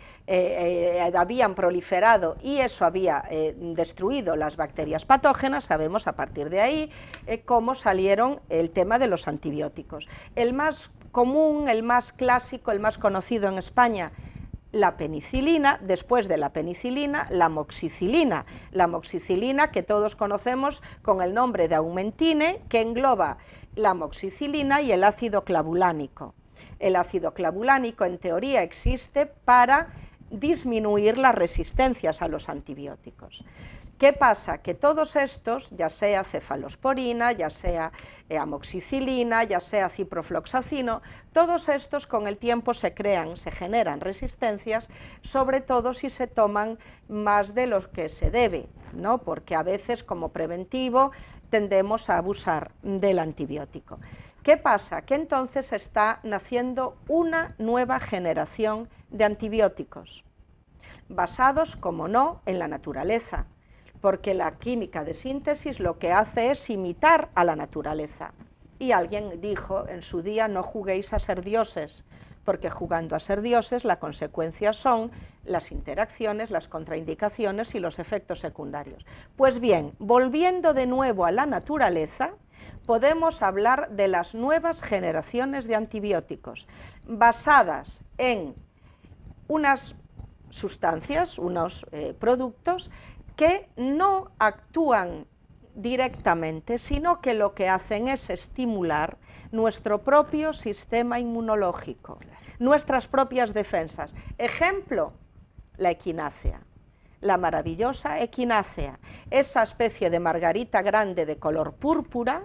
habían proliferado, y eso había destruido las bacterias patógenas, sabemos a partir de ahí cómo salieron el tema de los antibióticos. El más común, el más clásico, el más conocido en España, la penicilina, después de la penicilina, la amoxicilina que todos conocemos con el nombre de Aumentine, que engloba la amoxicilina y el ácido clavulánico. El ácido clavulánico, en teoría, existe para disminuir las resistencias a los antibióticos. ¿Qué pasa? Que todos estos, ya sea cefalosporina, ya sea amoxicilina, ya sea ciprofloxacino, todos estos con el tiempo se generan resistencias, sobre todo si se toman más de lo que se debe, ¿no? Porque a veces, como preventivo, tendemos a abusar del antibiótico. ¿Qué pasa? Que entonces está naciendo una nueva generación de antibióticos, basados, como no, en la naturaleza, porque la química de síntesis lo que hace es imitar a la naturaleza. Y alguien dijo en su día: no juguéis a ser dioses, porque jugando a ser dioses la consecuencia son las interacciones, las contraindicaciones y los efectos secundarios. Pues bien, volviendo de nuevo a la naturaleza, podemos hablar de las nuevas generaciones de antibióticos, basadas en unas sustancias, unos productos que no actúan directamente, sino que lo que hacen es estimular nuestro propio sistema inmunológico, nuestras propias defensas. Ejemplo, la equinácea, la maravillosa equinácea, esa especie de margarita grande de color púrpura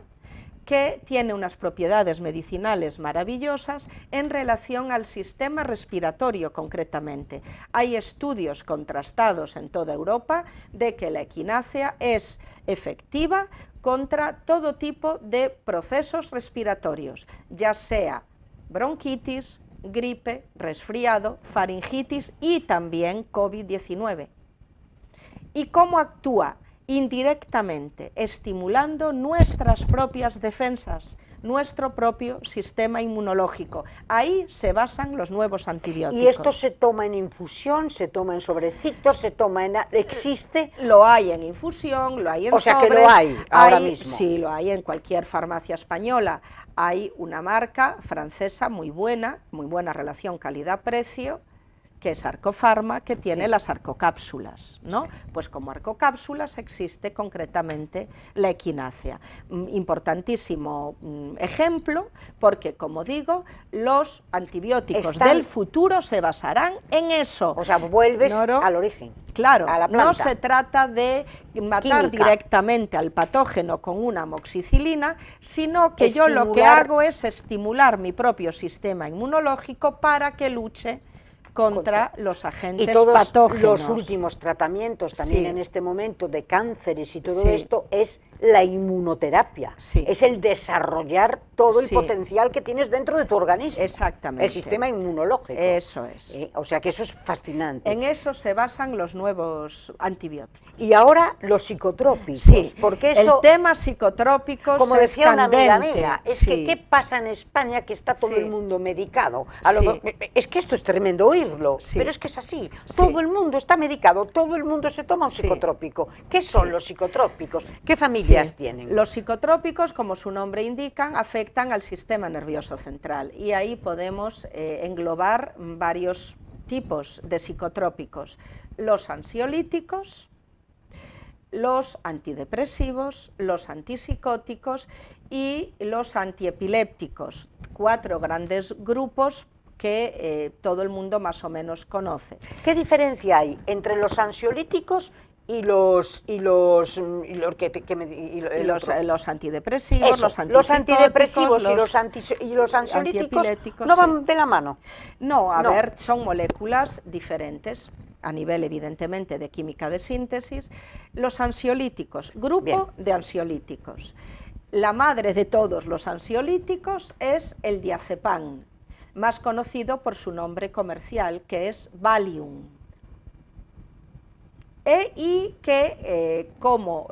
que tiene unas propiedades medicinales maravillosas en relación al sistema respiratorio concretamente. Hay estudios contrastados en toda Europa de que la equinácea es efectiva contra todo tipo de procesos respiratorios, ya sea bronquitis, gripe, resfriado, faringitis y también COVID-19. ¿Y cómo actúa? Indirectamente, estimulando nuestras propias defensas, nuestro propio sistema inmunológico. Ahí se basan los nuevos antibióticos. ¿Y esto se toma en infusión, se toma en sobrecitos, se toma en... existe? Lo hay en infusión, lo hay en sobres. O sea que lo hay ahora mismo. Sí, lo hay en cualquier farmacia española. Hay una marca francesa muy buena relación calidad-precio, que es Arcofarma, que tiene las arcocápsulas, ¿no? Pues como arcocápsulas existe concretamente la equinácea. Importantísimo ejemplo, porque, como digo, los antibióticos del futuro se basarán en eso. O sea, vuelves al origen. Claro, a la planta. No se trata de matar directamente al patógeno con una amoxicilina, sino que yo lo que hago es estimular mi propio sistema inmunológico para que luche contra los agentes patógenos. Los últimos tratamientos también en este momento de cánceres y todo esto es la inmunoterapia, es el desarrollar todo el potencial que tienes dentro de tu organismo. Exactamente. El sistema inmunológico. Eso es. O sea que eso es fascinante. En eso se basan los nuevos antibióticos. Y ahora los psicotrópicos. Sí, porque eso, el tema psicotrópicos, como decía es una amiga candente. mía, es que ¿qué pasa en España que está todo el mundo medicado? Es que esto es tremendo oírlo, pero es que es así. Todo el mundo está medicado, todo el mundo se toma un psicotrópico. ¿Qué son los psicotrópicos? ¿Qué familias tienen? Los psicotrópicos, como su nombre indica, afectan al sistema nervioso central, y ahí podemos englobar varios tipos de psicotrópicos: los ansiolíticos, los antidepresivos, los antipsicóticos y los antiepilépticos, 4 grandes grupos que todo el mundo más o menos conoce. ¿Qué diferencia hay entre los ansiolíticos y los antidepresivos, los antidepresivos y los ansiolíticos no van de la mano? No, a ver, son moléculas diferentes. a nivel evidentemente de química de síntesis. Los ansiolíticos, grupo de ansiolíticos. La madre de todos los ansiolíticos es el diazepam, más conocido por su nombre comercial, que es Valium. Y que, como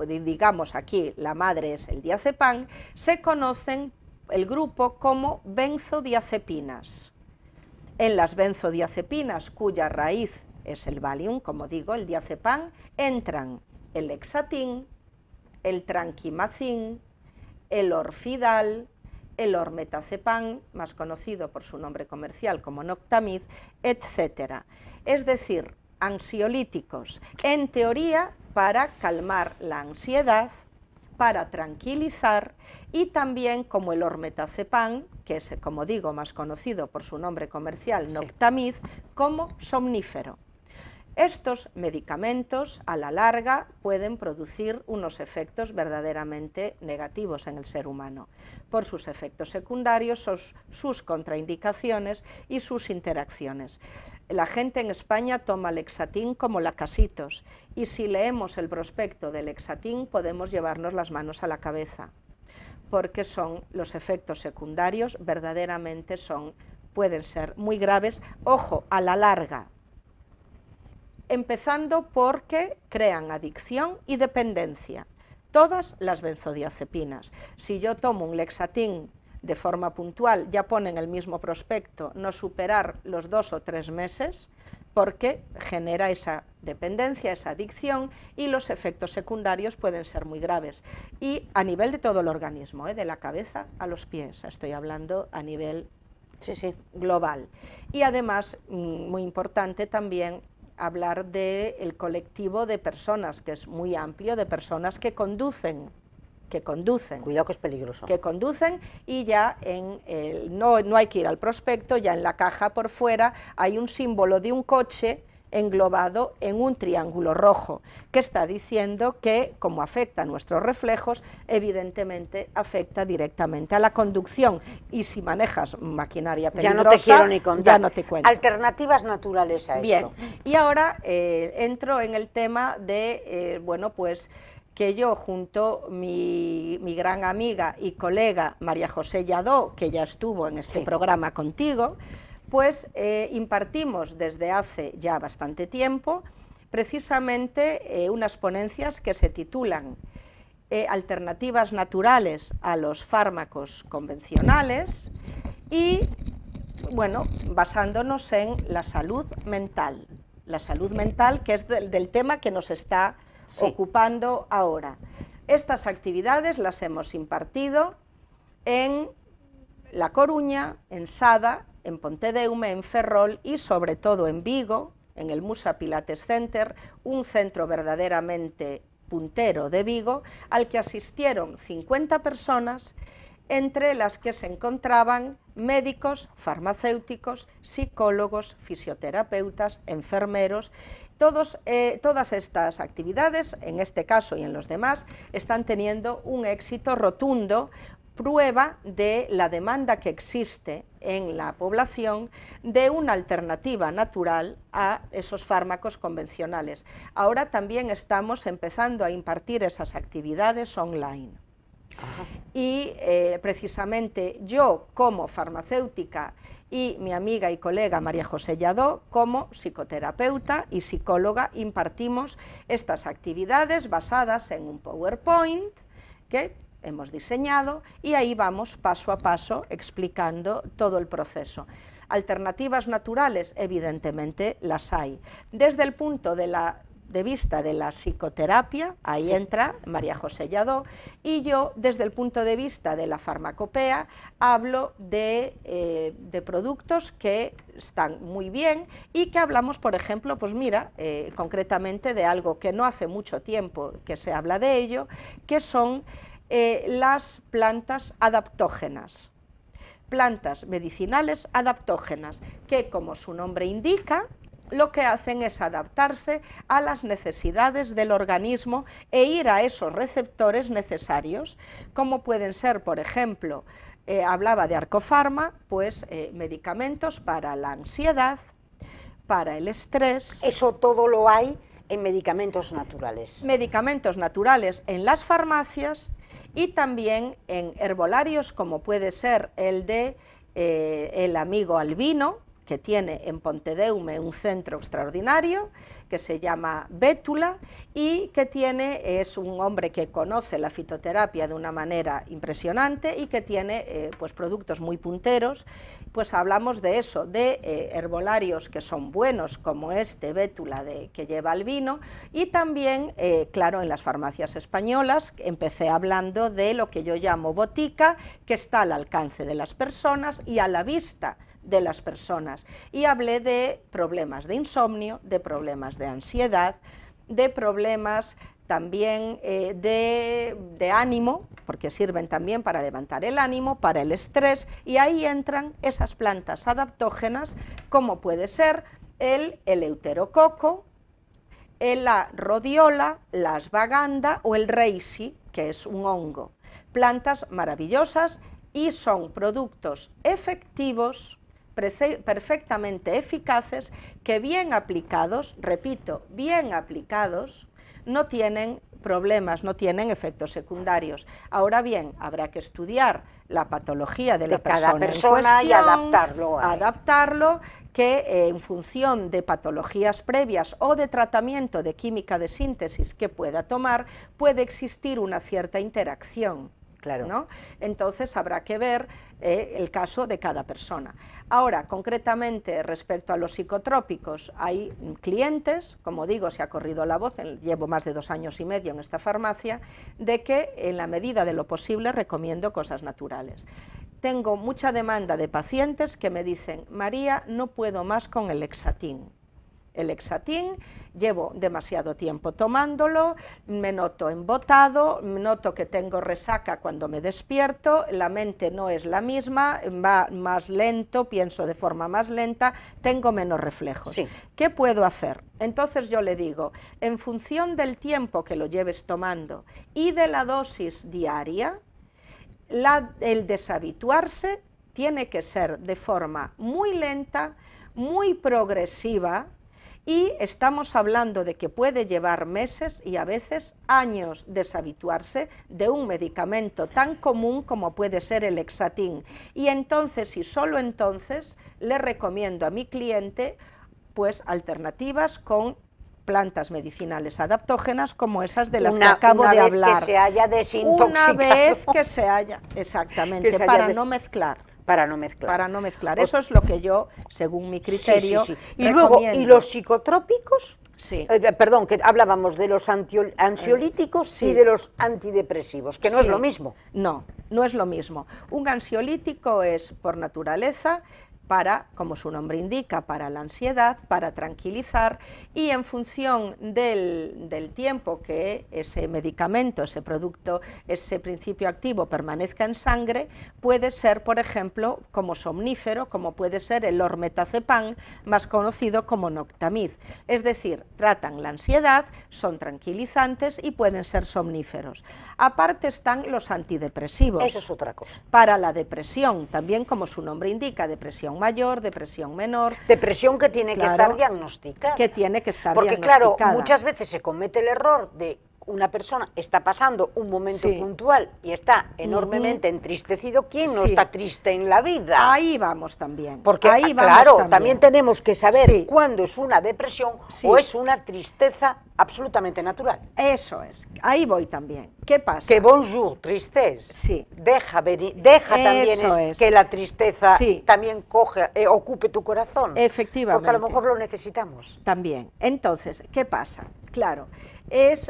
digamos aquí la madre es el diazepam, se conocen el grupo como benzodiazepinas. En las benzodiazepinas, cuya raíz es el Valium, como digo, el diazepam, entran el Lexatin, el Tranquimacin, el Orfidal, el Ormetazepam, más conocido por su nombre comercial como Noctamid, etc. Es decir, ansiolíticos, en teoría para calmar la ansiedad, para tranquilizar, y también como el Ormetazepam, que es, como digo, más conocido por su nombre comercial Noctamid, como somnífero. Estos medicamentos, a la larga, pueden producir unos efectos verdaderamente negativos en el ser humano, por sus efectos secundarios, sus contraindicaciones y sus interacciones. La gente en España toma Lexatin como lacasitos, y si leemos el prospecto de Lexatin podemos llevarnos las manos a la cabeza, porque son los efectos secundarios verdaderamente pueden ser muy graves, ojo, a la larga. Empezando porque crean adicción y dependencia. Todas las benzodiazepinas. Si yo tomo un Lexatin de forma puntual, ya pone en el mismo prospecto no superar los 2 o 3 meses, porque genera esa dependencia, esa adicción, y los efectos secundarios pueden ser muy graves. Y a nivel de todo el organismo, de la cabeza a los pies, estoy hablando a nivel global. Y además, muy importante también, hablar del colectivo de personas, que es muy amplio, de personas que conducen. Cuidado que es peligroso. Que conducen, y ya no hay que ir al prospecto, ya en la caja por fuera hay un símbolo de un coche englobado en un triángulo rojo, que está diciendo que, como afecta a nuestros reflejos, evidentemente afecta directamente a la conducción, y si manejas maquinaria peligrosa, ya no te quiero ni contar. Ya no te cuento. Alternativas naturales a esto. Bien, y ahora entro en el tema de, bueno, pues que yo junto mi gran amiga y colega María José Lladó, que ya estuvo en este programa contigo, pues impartimos desde hace ya bastante tiempo precisamente unas ponencias que se titulan Alternativas naturales a los fármacos convencionales, y bueno, basándonos en la salud mental, que es del tema que nos está ocupando ahora. Estas actividades las hemos impartido en La Coruña, en Sada, en Pontedeume, en Ferrol y sobre todo en Vigo, en el Musa Pilates Center, un centro verdaderamente puntero de Vigo, al que asistieron 50 personas, entre las que se encontraban médicos, farmacéuticos, psicólogos, fisioterapeutas, enfermeros. Todas estas actividades, en este caso y en los demás, están teniendo un éxito rotundo, prueba de la demanda que existe en la población de una alternativa natural a esos fármacos convencionales. Ahora también estamos empezando a impartir esas actividades online. Y precisamente yo, como farmacéutica, y mi amiga y colega María José Lladó, como psicoterapeuta y psicóloga, impartimos estas actividades basadas en un PowerPoint que hemos diseñado, y ahí vamos paso a paso explicando todo el proceso. Alternativas naturales, evidentemente las hay. Desde el punto de vista de la psicoterapia, ahí entra María José Lladó, y yo desde el punto de vista de la farmacopea hablo de productos que están muy bien y que hablamos, por ejemplo, pues mira, concretamente de algo que no hace mucho tiempo que se habla de ello, que son las plantas adaptógenas. Plantas medicinales adaptógenas, que como su nombre indica, lo que hacen es adaptarse a las necesidades del organismo e ir a esos receptores necesarios, como pueden ser, por ejemplo, hablaba de Arcofarma, pues medicamentos para la ansiedad, para el estrés. Eso todo lo hay en medicamentos naturales. Medicamentos naturales en las farmacias y también en herbolarios, como puede ser el de el amigo Albino, que tiene en Pontedeume un centro extraordinario que se llama Bétula y que es un hombre que conoce la fitoterapia de una manera impresionante y que tiene pues productos muy punteros. Pues hablamos de eso, de herbolarios que son buenos, como este Bétula que lleva Albino, y también, claro, en las farmacias españolas empecé hablando de lo que yo llamo botica, que está al alcance de las personas y a la vista de las personas, y hablé de problemas de insomnio, de problemas de ansiedad, de problemas también de ánimo, porque sirven también para levantar el ánimo, para el estrés, y ahí entran esas plantas adaptógenas, como puede ser el eleuterococo, la rhodiola, la ashwagandha o el reishi, que es un hongo. Plantas maravillosas y son productos efectivos, perfectamente eficaces, que bien aplicados, repito, bien aplicados, no tienen problemas, no tienen efectos secundarios. Ahora bien, habrá que estudiar la patología de la cada persona y adaptarlo, que en función de patologías previas o de tratamiento de química de síntesis que pueda tomar, puede existir una cierta interacción. Claro. ¿No? Entonces habrá que ver el caso de cada persona. Ahora, concretamente respecto a los psicotrópicos, hay clientes, como digo, se ha corrido la voz, llevo más de 2 años y medio en esta farmacia, de que en la medida de lo posible recomiendo cosas naturales. Tengo mucha demanda de pacientes que me dicen: María, no puedo más con el Lexatin. El Lexatin, llevo demasiado tiempo tomándolo, me noto embotado, noto que tengo resaca cuando me despierto, la mente no es la misma, va más lento, pienso de forma más lenta, tengo menos reflejos. Sí. ¿Qué puedo hacer? Entonces yo le digo, en función del tiempo que lo lleves tomando y de la dosis diaria, el deshabituarse tiene que ser de forma muy lenta, muy progresiva, y estamos hablando de que puede llevar meses y a veces años deshabituarse de un medicamento tan común como puede ser el Lexatin. Y entonces, y solo entonces, le recomiendo a mi cliente pues alternativas con plantas medicinales adaptógenas como esas de las que acabo de hablar. Que se haya desintoxicado. Una vez que se haya, exactamente, para no mezclar. Para no mezclar. Para no mezclar. Eso es lo que yo, según mi criterio, Y luego, ¿y los psicotrópicos? Sí. Perdón, que hablábamos de los ansiolíticos y de los antidepresivos, que no es lo mismo. No, no es lo mismo. Un ansiolítico es, por naturaleza, para, como su nombre indica, para la ansiedad, para tranquilizar, y en función del tiempo que ese medicamento, ese producto, ese principio activo permanezca en sangre, puede ser, por ejemplo, como somnífero, como puede ser el ormetazepam, más conocido como Noctamid. Es decir, tratan la ansiedad, son tranquilizantes y pueden ser somníferos. Aparte están los antidepresivos. Eso es otra cosa. Para la depresión, también como su nombre indica, depresión mayor, depresión menor. Depresión que tiene que estar diagnosticada. Que tiene que estar diagnosticada. Porque claro, diagnosticada. muchas veces se comete el error de una persona está pasando un momento puntual y está enormemente entristecido. ¿Quién no está triste en la vida? Ahí vamos también. Porque ahí claro, también tenemos que saber cuándo es una depresión o es una tristeza absolutamente natural. Eso es, ahí voy también. ¿Qué pasa? Que bonjour, tristeza. Sí. Deja también que la tristeza también ocupe tu corazón. Efectivamente. Porque a lo mejor lo necesitamos. También. Entonces, ¿qué pasa? Claro,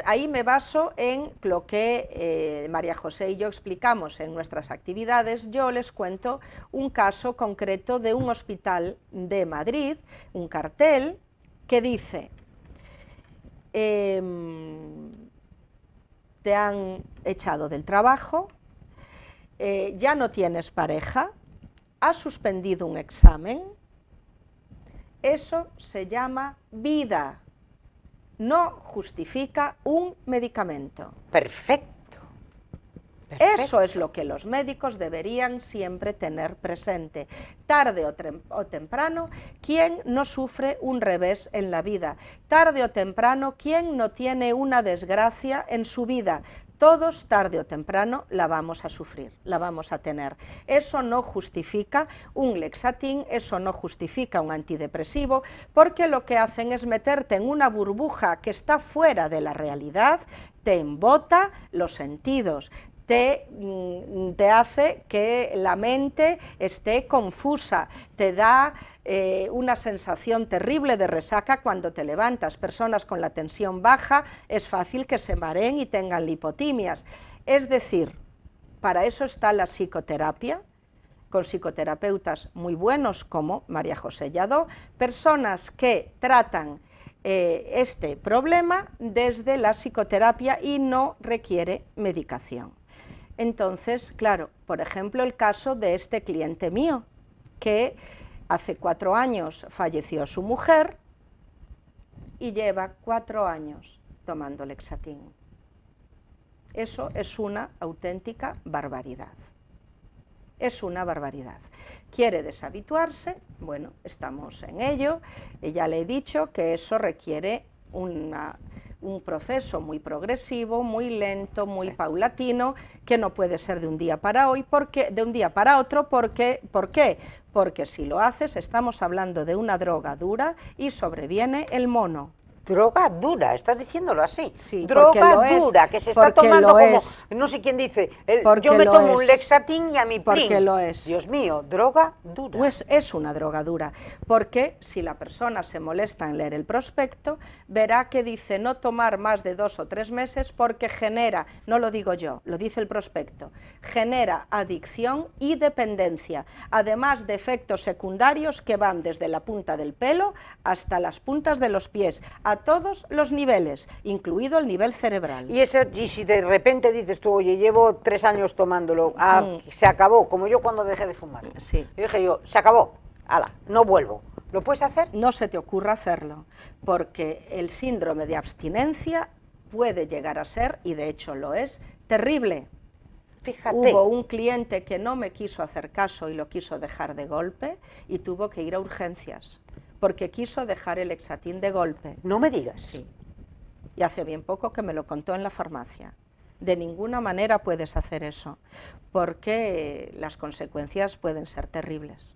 ahí me baso en lo que María José y yo explicamos en nuestras actividades. Yo les cuento un caso concreto de un hospital de Madrid, un cartel que dice: te han echado del trabajo, ya no tienes pareja, has suspendido un examen. Eso se llama vida. No justifica un medicamento. Perfecto. Perfecto. Eso es lo que los médicos deberían siempre tener presente. Tarde o temprano, ¿quién no sufre un revés en la vida? Tarde o temprano, ¿quién no tiene una desgracia en su vida? Todos, tarde o temprano, la vamos a sufrir, la vamos a tener. Eso no justifica un Lexatin, eso no justifica un antidepresivo, porque lo que hacen es meterte en una burbuja que está fuera de la realidad, te embota los sentidos, te hace que la mente esté confusa, te da una sensación terrible de resaca cuando te levantas. Personas con la tensión baja es fácil que se mareen y tengan lipotimias. Es decir, para eso está la psicoterapia, con psicoterapeutas muy buenos como María José Lladó, personas que tratan este problema desde la psicoterapia y no requiere medicación. Entonces, claro, por ejemplo, el caso de este cliente mío, que hace 4 años falleció su mujer y lleva 4 años tomando Lexatin. Eso es una auténtica barbaridad. Es una barbaridad. ¿Quiere deshabituarse? Bueno, estamos en ello. Ya le he dicho que eso requiere un proceso muy progresivo, muy lento, muy paulatino, que no puede ser de un día para otro, ¿por qué? Porque si lo haces estamos hablando de una droga dura y sobreviene el mono. Droga dura, estás diciéndolo así. Sí, droga dura, que se está tomando como, no sé quién dice, yo me tomo un Lexatin y a mi Porque plin. lo es. Dios mío, droga dura. Pues es una droga dura, porque si la persona se molesta en leer el prospecto, verá que dice no tomar más de 2 o 3 meses porque genera, no lo digo yo, lo dice el prospecto, genera adicción y dependencia, además de efectos secundarios que van desde la punta del pelo hasta las puntas de los pies, a todos los niveles, incluido el nivel cerebral. Y si de repente dices tú, oye, llevo 3 años tomándolo, se acabó, como yo cuando dejé de fumar. Sí. Y dije yo, se acabó, ala, no vuelvo. ¿Lo puedes hacer? No se te ocurra hacerlo, porque el síndrome de abstinencia puede llegar a ser, y de hecho lo es, terrible. Fíjate. Hubo un cliente que no me quiso hacer caso y lo quiso dejar de golpe y tuvo que ir a urgencias, porque quiso dejar el Lexatin de golpe. No me digas. Sí. Y hace bien poco que me lo contó en la farmacia. De ninguna manera puedes hacer eso, porque las consecuencias pueden ser terribles.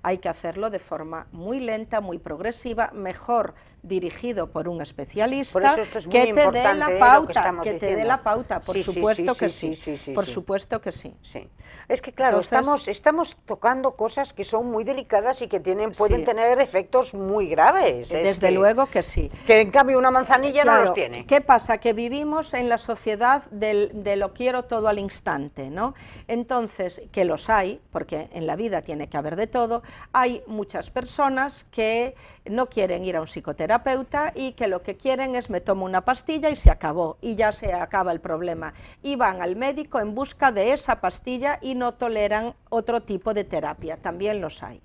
Hay que hacerlo de forma muy lenta, muy progresiva, mejor dirigido por un especialista. Por eso esto es muy que te dé la pauta, que te dé la pauta, por supuesto que sí, por supuesto que sí. Sí. Es que claro, entonces, estamos tocando cosas que son muy delicadas y que pueden tener efectos muy graves. Desde luego que sí. Que en cambio una manzanilla no los tiene. ¿Qué pasa? Que vivimos en la sociedad de lo quiero todo al instante, ¿no? Entonces, que los hay, porque en la vida tiene que haber de todo, hay muchas personas que no quieren ir a un psicoterapeuta y que lo que quieren es me tomo una pastilla y se acabó, y ya se acaba el problema. Y van al médico en busca de esa pastilla y no toleran otro tipo de terapia, también los hay.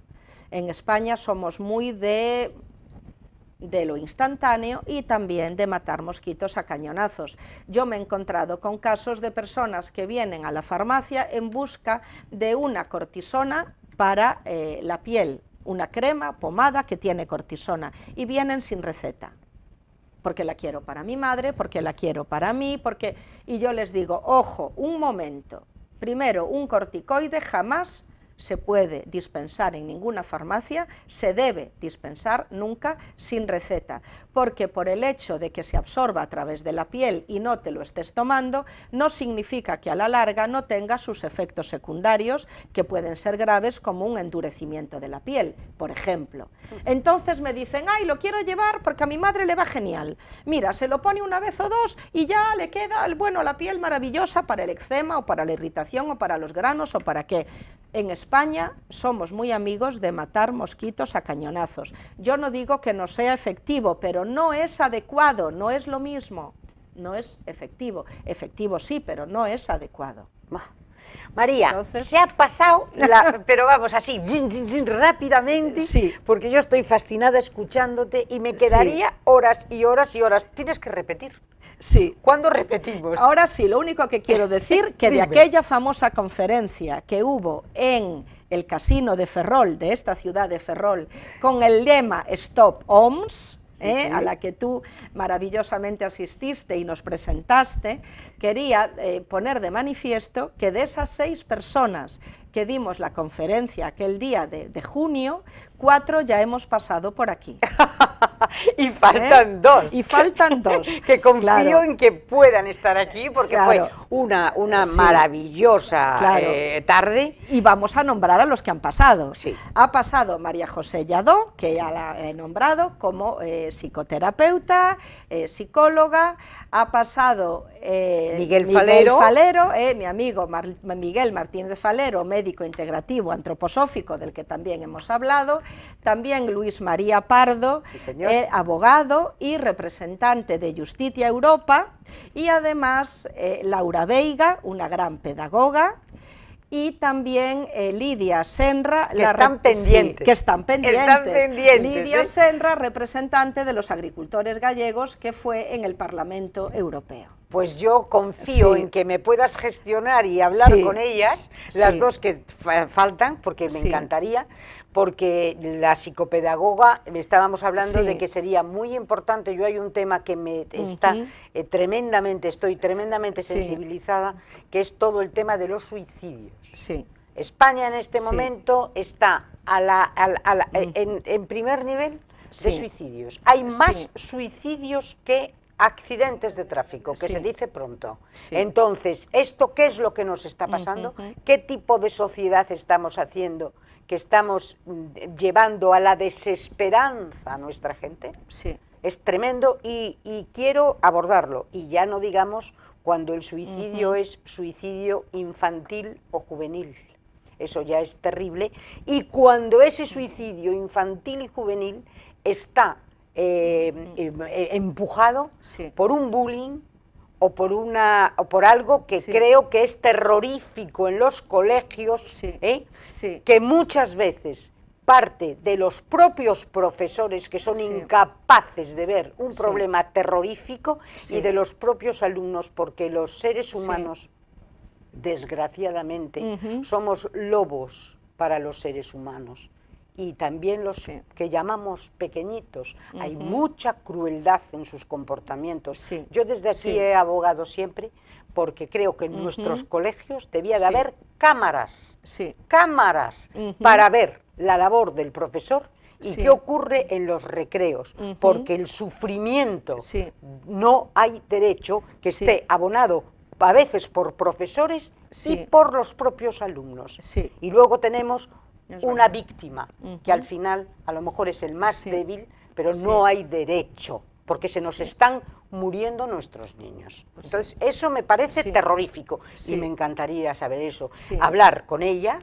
En España somos muy de lo instantáneo y también de matar mosquitos a cañonazos. Yo me he encontrado con casos de personas que vienen a la farmacia en busca de una cortisona para la piel, una crema, pomada que tiene cortisona, y vienen sin receta. Porque la quiero para mi madre, porque la quiero para mí, y yo les digo, ojo, un momento, primero, un corticoide jamás se puede dispensar en ninguna farmacia, se debe dispensar nunca sin receta, porque por el hecho de que se absorba a través de la piel y no te lo estés tomando, no significa que a la larga no tenga sus efectos secundarios, que pueden ser graves, como un endurecimiento de la piel, por ejemplo. Entonces me dicen, ay, lo quiero llevar porque a mi madre le va genial. Mira, se lo pone una vez o dos y ya le queda, bueno, la piel maravillosa para el eczema o para la irritación o para los granos o para qué. En España somos muy amigos de matar mosquitos a cañonazos. Yo no digo que no sea efectivo, pero no es adecuado, no es lo mismo. No es efectivo. Efectivo sí, pero no es adecuado. María, entonces, se ha pasado, pero vamos así, rápidamente, sí, porque yo estoy fascinada escuchándote y me quedaría horas y horas y horas. Tienes que repetir. Sí. ¿Cuándo repetimos? Ahora sí, lo único que quiero decir, que de aquella famosa conferencia que hubo en el casino de Ferrol, de esta ciudad de Ferrol, con el lema Stop OMS, a la que tú maravillosamente asististe y nos presentaste, quería poner de manifiesto que de esas 6 personas que dimos la conferencia aquel día de junio, 4 ya hemos pasado por aquí. Y faltan 2. Y faltan 2. Que confío en que puedan estar aquí, porque fue una maravillosa tarde. Y vamos a nombrar a los que han pasado. Sí. Ha pasado María José Lladó, que ya la he nombrado como psicoterapeuta, psicóloga. Ha pasado Miguel Falero, mi amigo Miguel Martínez Falero, médico integrativo antroposófico, del que también hemos hablado. También Luis María Pardo, abogado y representante de Justitia Europa. Y además Laura Veiga, una gran pedagoga. Y también Lidia Senra, que están pendientes. Que están pendientes. Lidia Senra, representante de los agricultores gallegos, que fue en el Parlamento Europeo. Pues yo confío en que me puedas gestionar y hablar con ellas, las 2 que faltan, porque me encantaría, porque la psicopedagoga, estábamos hablando de que sería muy importante. Yo hay un tema que me está estoy tremendamente sensibilizada, que es todo el tema de los suicidios. Sí. España en este momento está en primer nivel de suicidios. Hay más suicidios que accidentes de tráfico, que se dice pronto. Entonces, ¿esto qué es lo que nos está pasando? ¿Qué tipo de sociedad estamos haciendo? ¿Que estamos llevando a la desesperanza a nuestra gente? Sí. Es tremendo y quiero abordarlo. Y ya no digamos cuando el suicidio es suicidio infantil o juvenil. Eso ya es terrible. Y cuando ese suicidio infantil y juvenil está empujado por un bullying o por algo que creo que es terrorífico en los colegios, que muchas veces parte de los propios profesores, que son incapaces de ver un problema terrorífico, y de los propios alumnos, porque los seres humanos, desgraciadamente, somos lobos para los seres humanos. Y también los que llamamos pequeñitos. Hay mucha crueldad en sus comportamientos. Yo desde aquí he abogado siempre, porque creo que en nuestros colegios debía de haber cámaras, para ver la labor del profesor y qué ocurre en los recreos, porque el sufrimiento no hay derecho que esté abonado a veces por profesores y por los propios alumnos. Y luego tenemos una víctima, que al final a lo mejor es el más débil, pero no hay derecho, porque se nos están muriendo nuestros niños. Entonces, eso me parece terrorífico, y me encantaría saber eso, hablar con ella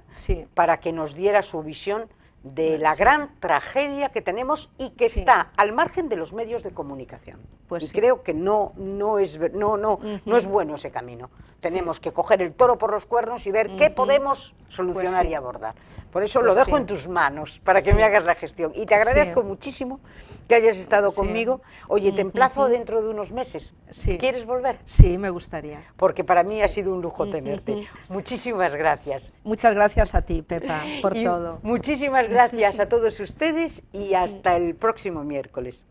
para que nos diera su visión de la gran tragedia que tenemos y que está al margen de los medios de comunicación. Y creo que no es bueno ese camino. Tenemos que coger el toro por los cuernos y ver qué podemos solucionar y abordar. Por eso lo dejo en tus manos, para que me hagas la gestión. Y te agradezco muchísimo que hayas estado conmigo. Oye, te emplazo dentro de unos meses. ¿Quieres volver? Sí, me gustaría. Porque para mí ha sido un lujo tenerte. Muchísimas gracias. Muchas gracias a ti, Pepa, por todo. Muchísimas gracias a todos ustedes y hasta el próximo miércoles.